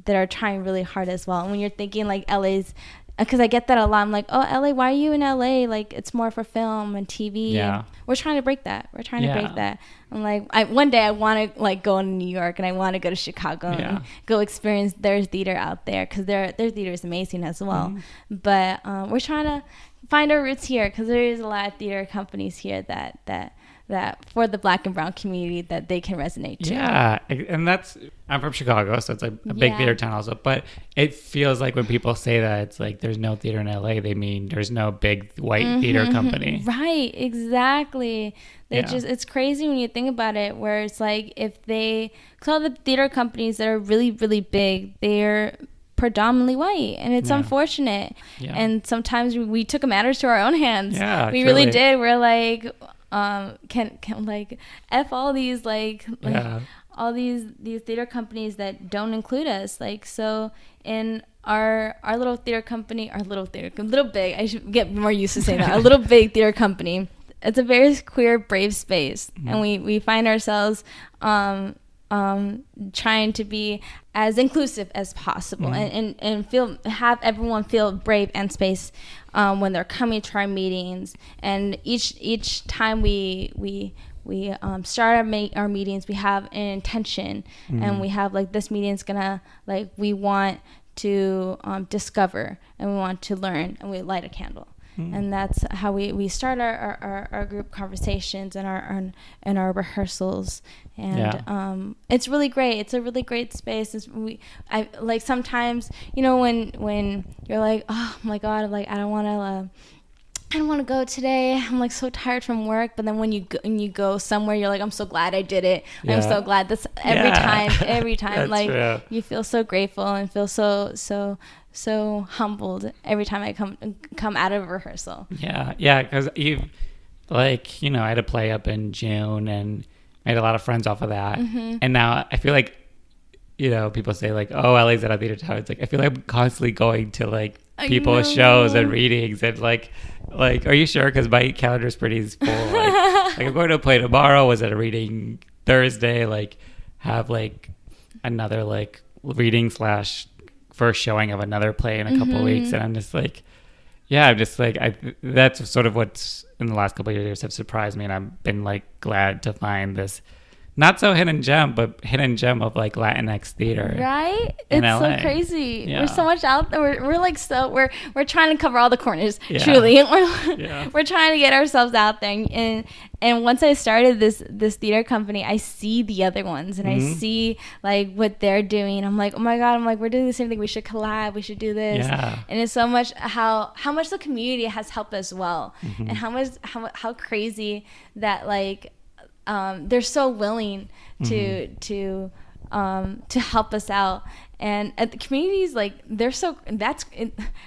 [SPEAKER 2] are trying really hard as well. And when you're thinking like LA's, because I get that a lot. I'm like, oh, LA, why are you in LA? Like, it's more for film and TV.
[SPEAKER 1] Yeah.
[SPEAKER 2] And we're trying to break that. We're trying to break that. I'm like, one day I want to like go to New York and I want to go to Chicago and go experience their theater out there, because their theater is amazing as well. But we're trying to find our roots here, because there is a lot of theater companies here that for the Black and brown community that they can resonate to.
[SPEAKER 1] Yeah, and I'm from Chicago, so it's like a big theater town also. But it feels like when people say that, it's like there's no theater in LA, they mean there's no big white theater company.
[SPEAKER 2] Right, exactly. It's crazy when you think about it, where it's like because all the theater companies that are really, really big, they're predominantly white, and it's unfortunate. Yeah. And sometimes we took matters to our own hands.
[SPEAKER 1] Yeah,
[SPEAKER 2] we really did. We're like, can like F all these all these theater companies that don't include us. Like, so in our little theater company, little big, I should get more used to saying that, our little big theater company, it's a very queer, brave space. And we find ourselves trying to be as inclusive as possible, and have everyone feel brave and space when they're coming to our meetings. And each time we start our meetings, we have an intention, and we have like, this meeting is gonna, like, we want to discover, and we want to learn, and we light a candle. And that's how we start our group conversations and our rehearsals. And it's really great. It's a really great space. I like, sometimes, when you're like, oh my God, like, I don't want to go today. I'm like so tired from work. But then when you go somewhere, you're like, I'm so glad I did it. Yeah. I'm so glad. That's every time like, true. You feel so grateful and feel so humbled every time I come out of a rehearsal.
[SPEAKER 1] Yeah, because I had a play up in June and made a lot of friends off of that. And now I feel like, people say like, oh, LA's at a theater town. It's like, I feel like I'm constantly going to like people's shows and readings, and like, are you sure? Because my calendar's pretty full. Like I'm going to a play tomorrow, was at a reading Thursday, like have like another like reading / first showing of another play in a couple of weeks, and I'm just like, that's sort of what's in the last couple of years have surprised me, and I've been like glad to find this not so hidden gem of like Latinx theater.
[SPEAKER 2] Right? It's LA. So crazy. Yeah. We're so much out there. We're like, we're trying to cover all the corners, truly. We're trying to get ourselves out there. And once I started this theater company, I see the other ones, and I see like what they're doing. I'm like, oh my God, we're doing the same thing. We should collab. We should do this. Yeah. And it's so much how much the community has helped as well. And how crazy that like, they're so willing to help us out. And at the communities, like,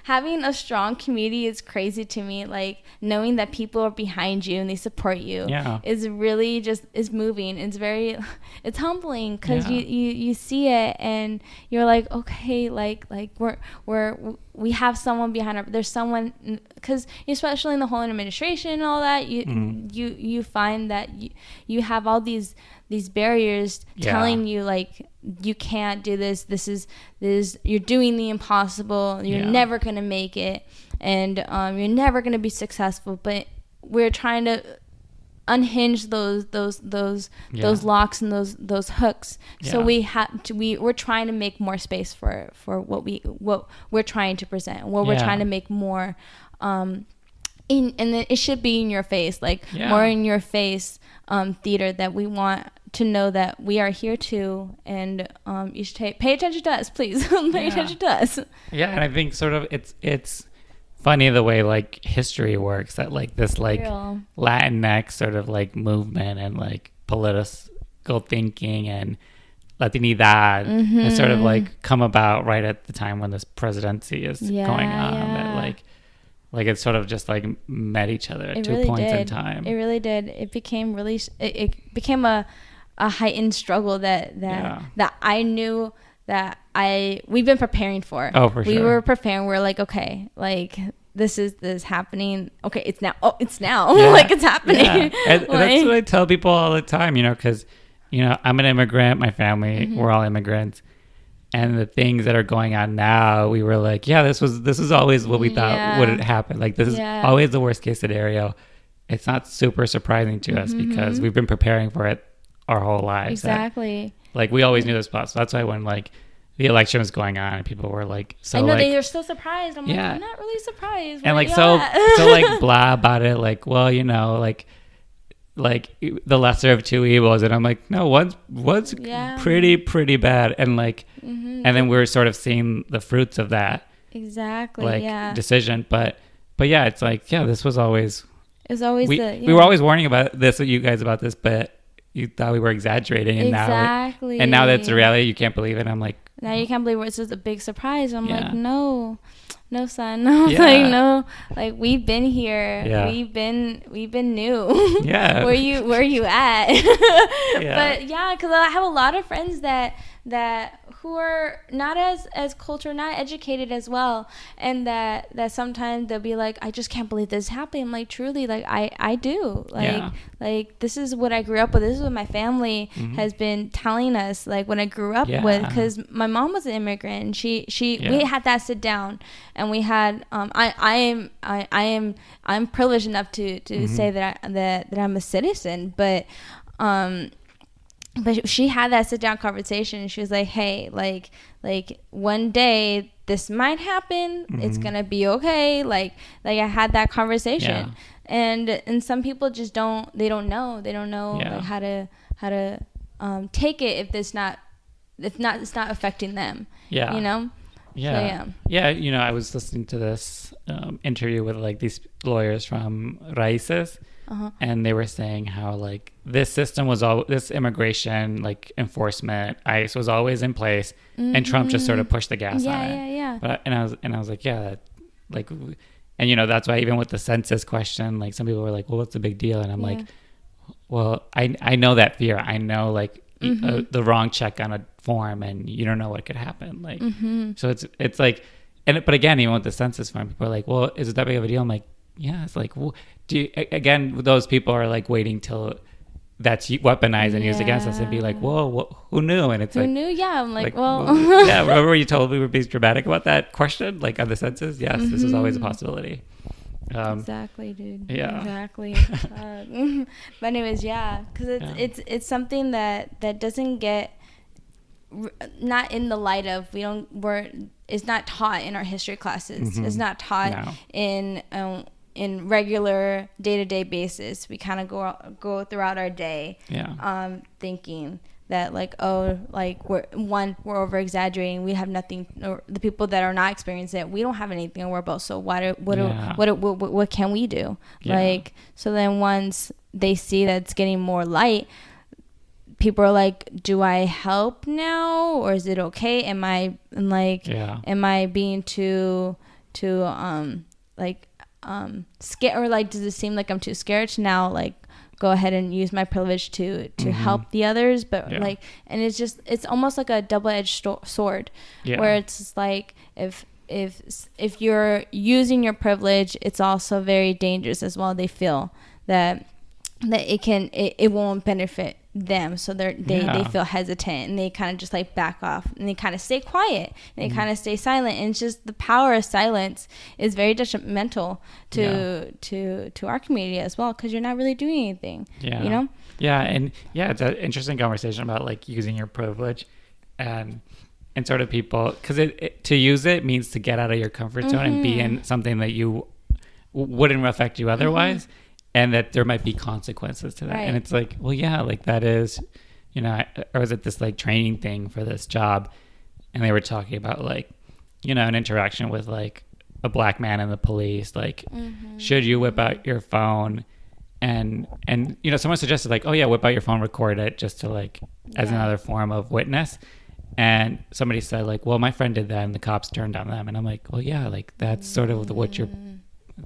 [SPEAKER 2] having a strong community is crazy to me. Like, knowing that people are behind you and they support you is really is moving. It's humbling, because you see it and you're like, okay, like we have someone behind there's someone, because especially in the whole administration and all that, you find that you have all these barriers telling you like, you can't do this. This is you're doing the impossible. You're never gonna make it, and you're never gonna be successful. But we're trying to unhinge those locks and those hooks. So we're trying to make more space for what we're trying to present, what we're trying to make more. And it should be in your face, like more in your face theater, that we want to know that we are here too, and you should pay attention to us, please. Pay attention to us. Yeah, and I think sort of it's funny the way like history works, that like this like Latinx sort of like movement and like
[SPEAKER 1] political thinking and Latinidad has sort of like come about right at the time when this presidency is going on. That like it's sort of just like met each other at two points in time.
[SPEAKER 2] It really did. It became really. It became a heightened struggle that I knew that we've been preparing for.
[SPEAKER 1] Oh, for sure.
[SPEAKER 2] We were preparing. We're like, okay, like this is happening. Okay, it's now. Oh, it's now. Like it's happening.
[SPEAKER 1] Yeah. And that's what I tell people all the time. Because I'm an immigrant. My family, we're all immigrants. And the things that are going on now, we were like, this is always what we thought would happen. Like this is always the worst case scenario. It's not super surprising to us because we've been preparing for it our whole lives.
[SPEAKER 2] Exactly.
[SPEAKER 1] We always knew this possible. So that's why when like the election was going on and people were like, so
[SPEAKER 2] I know
[SPEAKER 1] like,
[SPEAKER 2] they were so surprised. I'm like, I'm not really surprised.
[SPEAKER 1] And like so like blah about it. Like, well, like the lesser of two evils, and I'm like, no, one's pretty bad, and like and then we're sort of seeing the fruits of that decision, but it's like this was always we were always warning about this, you guys, about this, but you thought we were exaggerating, and now that's a reality. You can't believe it. I'm like,
[SPEAKER 2] now you can't believe it's just a big surprise. I'm like, no son. I was like, no, like we've been here. We've been new. where you at? But because I have a lot of friends that who are not as cultured, not educated as well, and that sometimes they'll be like, I just can't believe this is happening. I'm like, truly, like I do. Like this is what I grew up with. This is what my family has been telling us. Like when I grew up with, because my mom was an immigrant, and we had that sit down, and we had I'm privileged enough to say that I'm a citizen, but she had that sit down conversation, and she was like, hey, like one day this might happen. It's gonna be okay. Like I had that conversation, and some people just don't know like how to take it if it's not affecting them. I was listening to this interview with like these lawyers from Raíces. And they were saying how like this system was this immigration like enforcement, ICE, was always in place, and Trump just sort of pushed the gas on it. But I was like, and that's why even with the census question, like some people were like, well, what's the big deal? And I'm like, well, I know that fear. I know like the wrong check on a form, and you don't know what could happen. Like, so it's like, but again, even with the census form, people are like, well, is it that big of a deal? I'm like, yeah. It's like, well, those people are like waiting till that's weaponized and used against us, and be like, whoa, who knew? And it's who
[SPEAKER 1] like,
[SPEAKER 2] knew? Yeah, I'm like, well,
[SPEAKER 1] remember you told me we were being dramatic about that question, like on the census? Yes, this is always a possibility.
[SPEAKER 2] Exactly, dude.
[SPEAKER 1] Yeah,
[SPEAKER 2] exactly. But anyways, because it's something that doesn't get not in the light of it's not taught in our history classes. It's not taught in regular day-to-day basis. We kind of go throughout our day thinking that like, oh, like we're over exaggerating. We have nothing, or the people that are not experiencing it, we don't have anything to worry about. So what can we do? Like, so then once they see that it's getting more light, people are like, do I help now, or is it okay? Am I being too scared, or like does it seem like I'm too scared to now like go ahead and use my privilege to help the others? But like, and it's almost like a double-edged sword, where it's just like if you're using your privilege, it's also very dangerous as well. They feel that it won't benefit them, so they feel hesitant, and they kind of just like back off, and they kind of stay quiet, and they kind of stay silent. And it's just the power of silence is very detrimental to our community as well, because you're not really doing anything. It's an interesting conversation about like using your privilege and sort of people, because to use it means to get out of your comfort zone and be in something that you wouldn't affect you otherwise. And that there might be consequences to that. Right. And it's like, well, like that is, I was at this like training thing for this job, and they were talking about like, an interaction with like a black man and the police. Like, should you whip out your phone
[SPEAKER 1] and someone suggested like, oh yeah, whip out your phone, record it just to like as another form of witness. And somebody said like, well, my friend did that and the cops turned on them. And I'm like, well, yeah, like that's sort of what you're,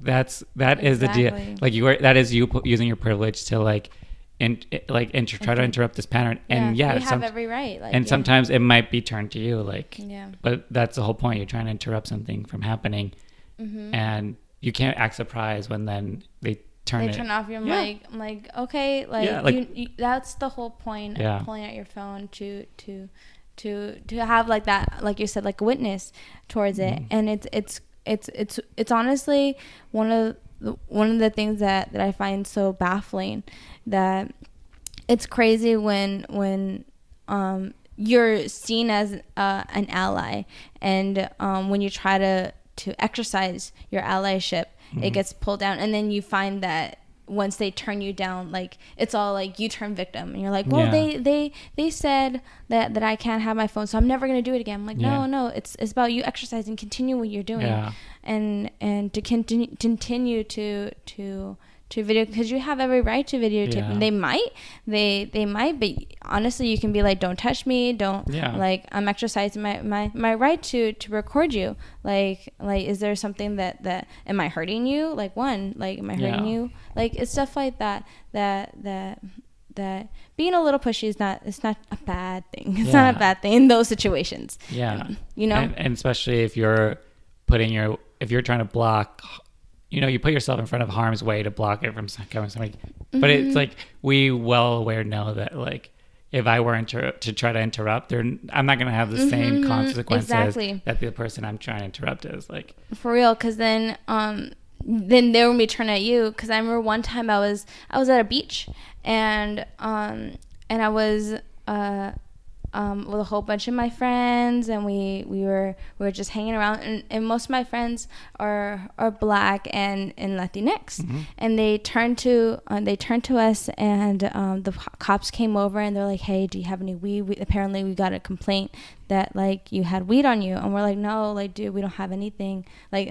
[SPEAKER 1] that is the deal. Like that is you using your privilege to like, try to interrupt this pattern. And
[SPEAKER 2] you have every right. Like,
[SPEAKER 1] and sometimes it might be turned to you, like, but that's the whole point. You're trying to interrupt something from happening, and you can't act surprised when then they turn
[SPEAKER 2] off your mic. I'm like, okay, like, you, that's the whole point of pulling out your phone to have like that, like you said, like a witness towards it. And it's honestly one of the things that I find so baffling, that it's crazy when you're seen as an ally, and when you try to exercise your allyship, it gets pulled down, and then you find that once they turn you down, like it's all like you turn victim, and you're like, well, they said that I can't have my phone, so I'm never gonna do it again. I'm like, no, it's about you exercising, continue what you're doing, and to continue to video, because you have every right to videotape. And they might, but honestly, you can be like, don't touch me, don't like, I'm exercising my right to record you. Like is there something that am I hurting you? Like, am I hurting you? Like, it's stuff like that being a little pushy is not a bad thing. It's not a bad thing in those situations. And
[SPEAKER 1] especially if you're trying to block, you put yourself in front of harm's way to block it from somebody. But it's like, we well aware know that like, if I were to try to interrupt, I'm not going to have the same consequences that the person I'm trying to interrupt is. Like,
[SPEAKER 2] for real, because then they will be turned at you. Because I remember one time I was at a beach, and I was with a whole bunch of my friends, and we were just hanging around, and most of my friends are black and Latinx, and they turned to us, and the cops came over, and they're like, hey, do you have any weed? Apparently we got a complaint that like you had weed on you, and we're like, no, like, dude, we don't have anything, like,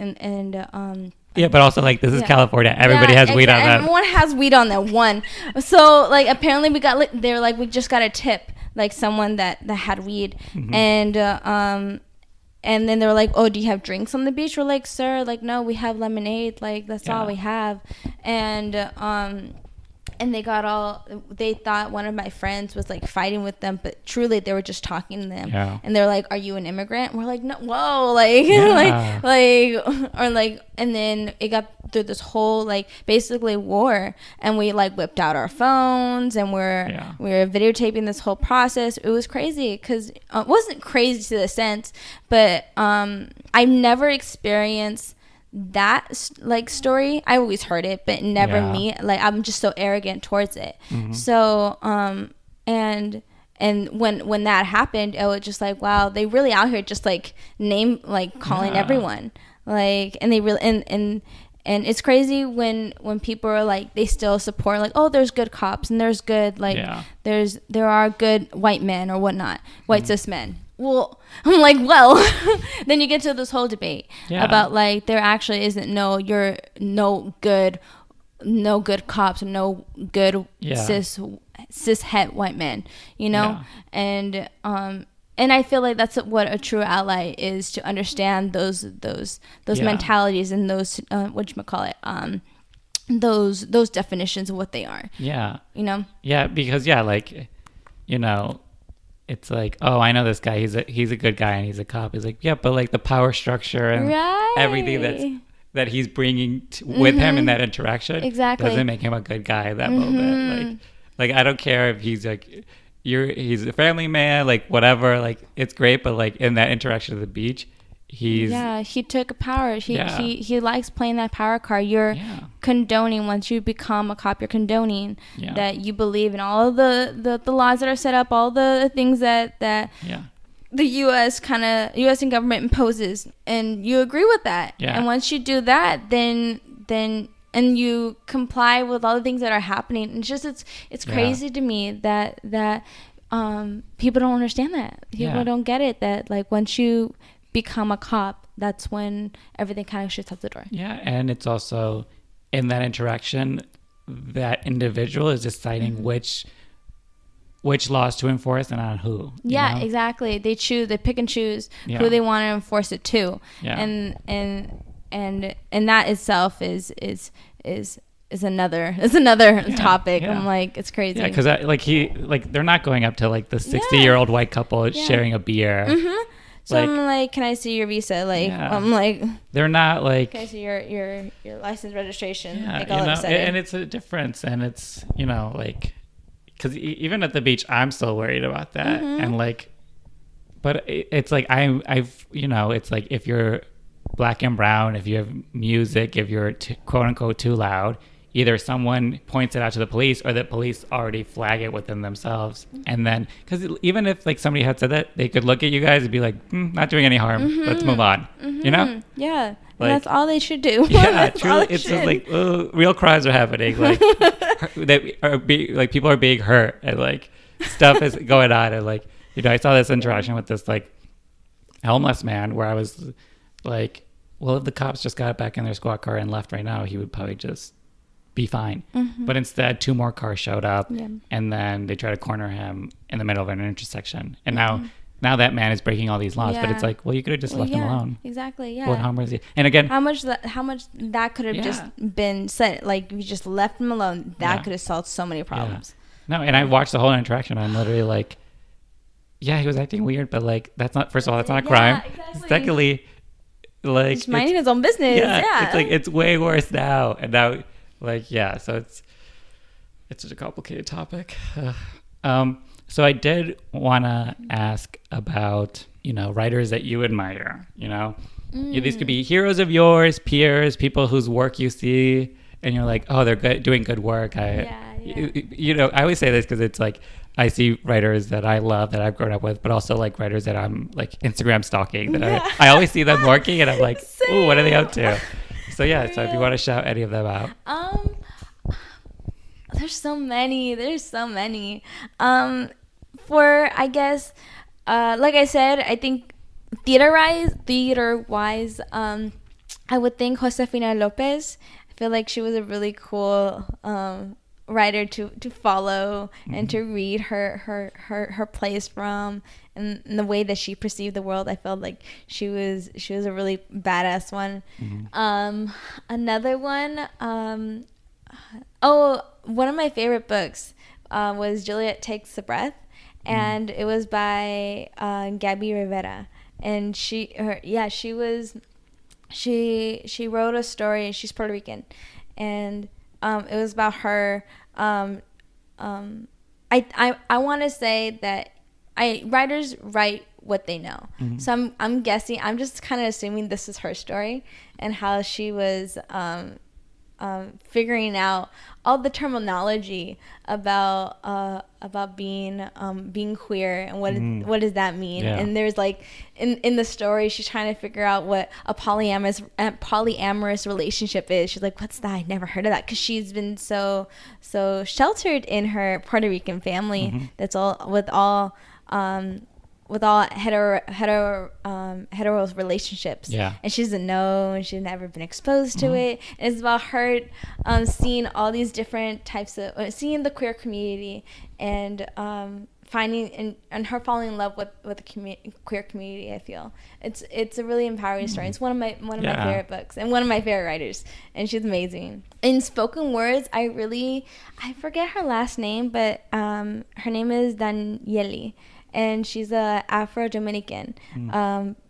[SPEAKER 1] but also like, this is California. Everybody has weed on them.
[SPEAKER 2] Everyone has weed on them. So like, apparently they were like, we just got a tip, like someone that had weed, and then they were like, oh, do you have drinks on the beach? We're like, sir, like, no, we have lemonade, like that's all we have. And they thought one of my friends was like fighting with them, but truly they were just talking to them. And they're like, are you an immigrant? And we're like, no, whoa, like, and then it got through this whole like basically war, and we like whipped out our phones, and we were videotaping this whole process. It was crazy, because it wasn't crazy to the sense, but I've never experienced that like story. I always heard it, but never me. Like, I'm just so arrogant towards it. So and when that happened, it was just like, wow, they really out here just like calling everyone, like, and they really and it's crazy when people are like, they still support, like, oh, there's good cops, and there's good, like, there are good white men or whatnot, white cis men. Well, I'm like, well, then you get to this whole debate about like, there actually isn't no good cops, no good cis het white men, and I feel like that's what a true ally is, to understand those mentalities and those those definitions of what they are.
[SPEAKER 1] Because like, it's like, oh, I know this guy, he's a good guy, and he's a cop. He's like, yeah, but like the power structure and everything that he's bringing with him in that interaction doesn't make him a good guy at that moment. Like I don't care if he's like, he's a family man, like whatever, like it's great, but like in that interaction at the beach, he took a power. He likes playing that power card. You're condoning, once you become a cop, you're condoning that you believe in all of the laws that are set up, all the things that the U.S. and government imposes, and you agree with that. And once you do that, then and you comply with all the things that are happening. It's crazy to me that people don't understand that. People don't get it, that like, once you become a cop, that's when everything kind of shoots out the door. And it's also in that interaction, that individual is deciding which laws to enforce and on who.
[SPEAKER 2] Yeah, exactly. They pick and choose who they want to enforce it to.
[SPEAKER 1] Yeah.
[SPEAKER 2] And that itself is another topic.
[SPEAKER 1] Yeah.
[SPEAKER 2] I'm like, it's crazy.
[SPEAKER 1] Yeah, because they're not going up to like the 60-year-old white couple sharing a beer.
[SPEAKER 2] Mm-hmm. So I'm like, can I see your visa? Like, I'm like,
[SPEAKER 1] they're not like,
[SPEAKER 2] can I see your license registration?
[SPEAKER 1] Yeah,
[SPEAKER 2] like all
[SPEAKER 1] and it's a difference, and it's like, because even at the beach, I'm still worried about that, and like, but it's like I've it's like if you're black and brown, if you have music, if you're quote unquote too loud, either someone points it out to the police or the police already flag it within themselves. And then, because even if like somebody had said that, they could look at you guys and be like, not doing any harm. Let's move on.
[SPEAKER 2] Yeah.
[SPEAKER 1] Like,
[SPEAKER 2] that's all they should do.
[SPEAKER 1] Yeah, truly. It's just like, real crimes are happening. Like, people are being hurt, and like stuff is going on. And like, I saw this interaction with this like homeless man where I was like, well, if the cops just got back in their squad car and left right now, he would probably just be fine. But instead 2 more cars showed up, and then they tried to corner him in the middle of an intersection, and now that man is breaking all these laws. But it's like, well, you could have just left him alone.
[SPEAKER 2] Exactly. Yeah.
[SPEAKER 1] What harm was he? And again,
[SPEAKER 2] how much that could have just been said, like, if you just left him alone, that could have solved so many problems.
[SPEAKER 1] No, and I watched the whole interaction. I'm literally like, yeah, he was acting weird, but like, that's not, first of all, that's not a crime.
[SPEAKER 2] Exactly.
[SPEAKER 1] Secondly, like,
[SPEAKER 2] he's minding his own business.
[SPEAKER 1] It's like, it's way worse now. And now, like, so it's such a complicated topic. So I did want to ask about, writers that you admire, These could be heroes of yours, peers, people whose work you see and you're like, oh, they're doing good work. I always say this because it's like, I see writers that I love, that I've grown up with, but also like writers that I'm like Instagram stalking, that I always see them working and I'm like, ooh, what are they up to? So so if you want to shout any of them out.
[SPEAKER 2] There's so many. For, I guess, like I said, I think theater-wise, I would think Josefina Lopez. I feel like she was a really cool writer to follow and to read her plays from, and the way that she perceived the world. I felt like she was a really badass one. Another one, one of my favorite books was Juliet Takes a Breath, and it was by Gabby Rivera, and she wrote a story. She's Puerto Rican, and it was about her. I want to say that writers write what they know. So I'm guessing. I'm just kind of assuming this is her story and how she was figuring out all the terminology about being queer and what does that mean. And there's like in the story, she's trying to figure out what a polyamorous relationship is. She's like, what's that? I never heard of that, because she's been so sheltered in her Puerto Rican family. That's all with all hetero relationships, and she doesn't know, and she's never been exposed to it. And it's about her seeing all these different types of seeing the queer community, and finding and her falling in love with the queer community. I feel it's a really empowering story. It's one of my favorite books and one of my favorite writers, and she's amazing. In spoken words, I forget her last name, but her name is Daniele. And she's a Afro-Dominican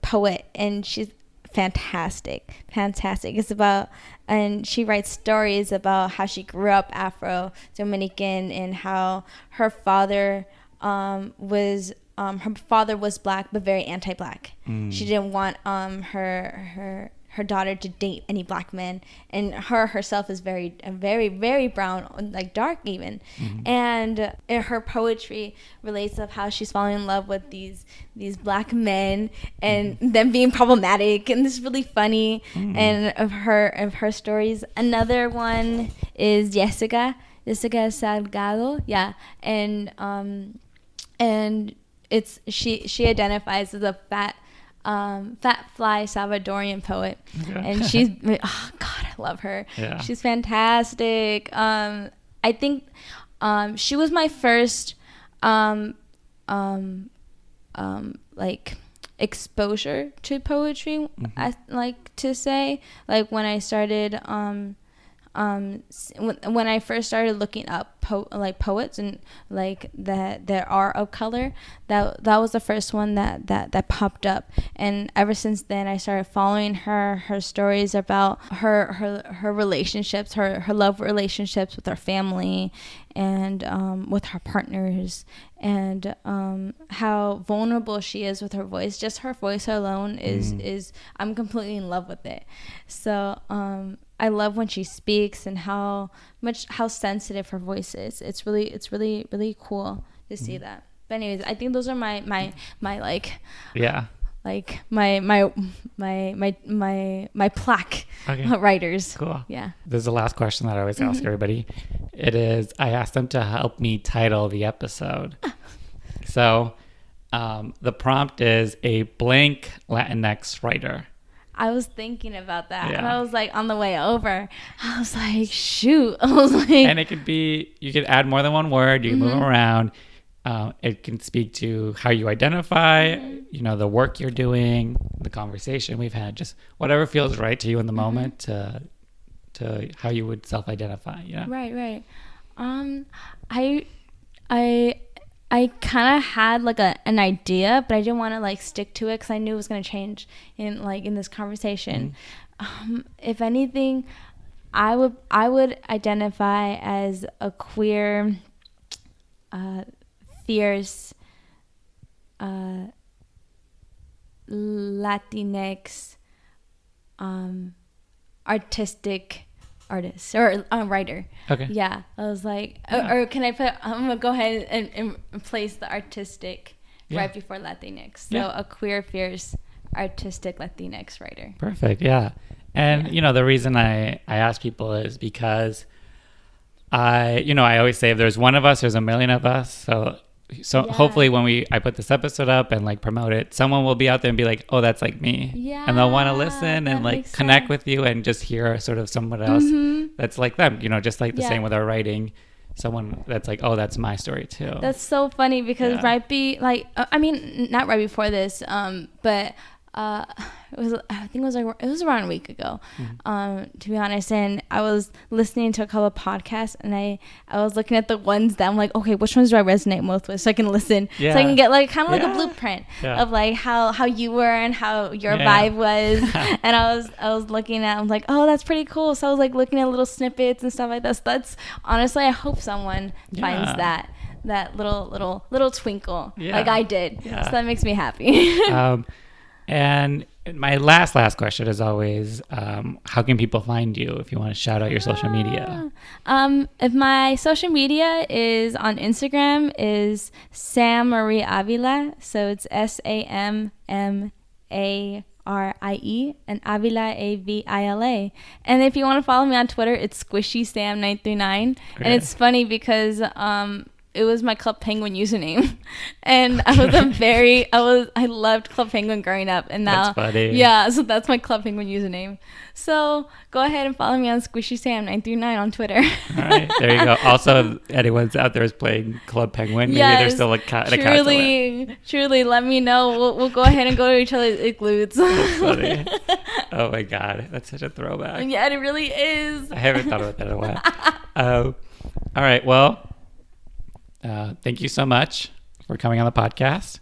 [SPEAKER 2] poet, and she's fantastic. It's about, and she writes stories about how she grew up Afro-Dominican and how her father was black but very anti-black. She didn't want her daughter to date any black men, and herself is very very brown, like dark even. And her poetry relates of how she's falling in love with these black men and them being problematic, and this is really funny. And of her stories, another one is Jessica Salgado, and it's she identifies as a fat fly Salvadorian poet, and she's I love her.
[SPEAKER 1] Yeah.
[SPEAKER 2] She's fantastic. I think she was my first like exposure to poetry. I like to say, like when I started when I first started looking up poets and like their art of color, that was the first one that popped up. And ever since then I started following her stories about her relationships, her love relationships with her family and with her partners, and how vulnerable she is with her voice. Just her voice alone is I'm completely in love with it. So I love when she speaks and how sensitive her voice is. It's really cool to see that. But anyways, I think those are my like like my plaque writers.
[SPEAKER 1] Cool.
[SPEAKER 2] Yeah.
[SPEAKER 1] This is the last question that I always ask everybody. It is, I asked them to help me title the episode. So the prompt is a blank Latinx writer.
[SPEAKER 2] I was thinking about that, and I was like, on the way over, I was like, shoot. I was like,
[SPEAKER 1] and it could be, you could add more than one word. You can move them around. It can speak to how you identify, you know, the work you're doing, the conversation we've had, just whatever feels right to you in the moment to how you would self-identify. Yeah.
[SPEAKER 2] Right. I kind of had like an idea, but I didn't want to like stick to it because I knew it was going to change in this conversation. If anything, I would identify as a queer, fierce, Latinx, artistic artist or writer.
[SPEAKER 1] Okay.
[SPEAKER 2] Yeah, I was like, or can I put? I'm gonna go ahead and place the artistic right before Latinx. So a queer, fierce, artistic Latinx writer.
[SPEAKER 1] Perfect. Yeah, and you know the reason I ask people is because I always say if there's one of us, there's a million of us. So hopefully when I put this episode up and like promote it, someone will be out there and be like, oh, that's like me.
[SPEAKER 2] Yeah.
[SPEAKER 1] And they'll want to listen and like connect with you and just hear sort of someone else that's like them, you know, just like the same with our writing. Someone that's like, oh, that's my story too.
[SPEAKER 2] That's so funny because not right before this, but I think it was around a week ago, to be honest. And I was listening to a couple of podcasts, and I was looking at the ones that I'm like, okay, which ones do I resonate most with, so I can listen, so I can get like kind of like a blueprint of like how you were and how your vibe was. And I was looking at, I'm like, oh, that's pretty cool. So I was like looking at little snippets and stuff like that. So that's honestly, I hope someone finds that little twinkle like I did. So that makes me happy.
[SPEAKER 1] And my last question is always, how can people find you if you want to shout out your social media?
[SPEAKER 2] If my social media is on Instagram is Sam Marie Avila. So it's SAMMARIE and Avila AVILA. And if you want to follow me on Twitter, it's SquishySam939. And it's funny because it was my Club Penguin username, and I loved Club Penguin growing up, and now
[SPEAKER 1] that's funny.
[SPEAKER 2] So that's my Club Penguin username. So go ahead and follow me on SquishySam939 on Twitter.
[SPEAKER 1] All right, there you go. Also, if anyone's out there is playing Club Penguin, maybe there's still an account to it.
[SPEAKER 2] Truly, let me know. We'll go ahead and go to each other's igloos.
[SPEAKER 1] That's funny. Oh my God, that's such a throwback.
[SPEAKER 2] Yeah, it really is.
[SPEAKER 1] I haven't thought about that in a while. All right, well. Thank you so much for coming on the podcast.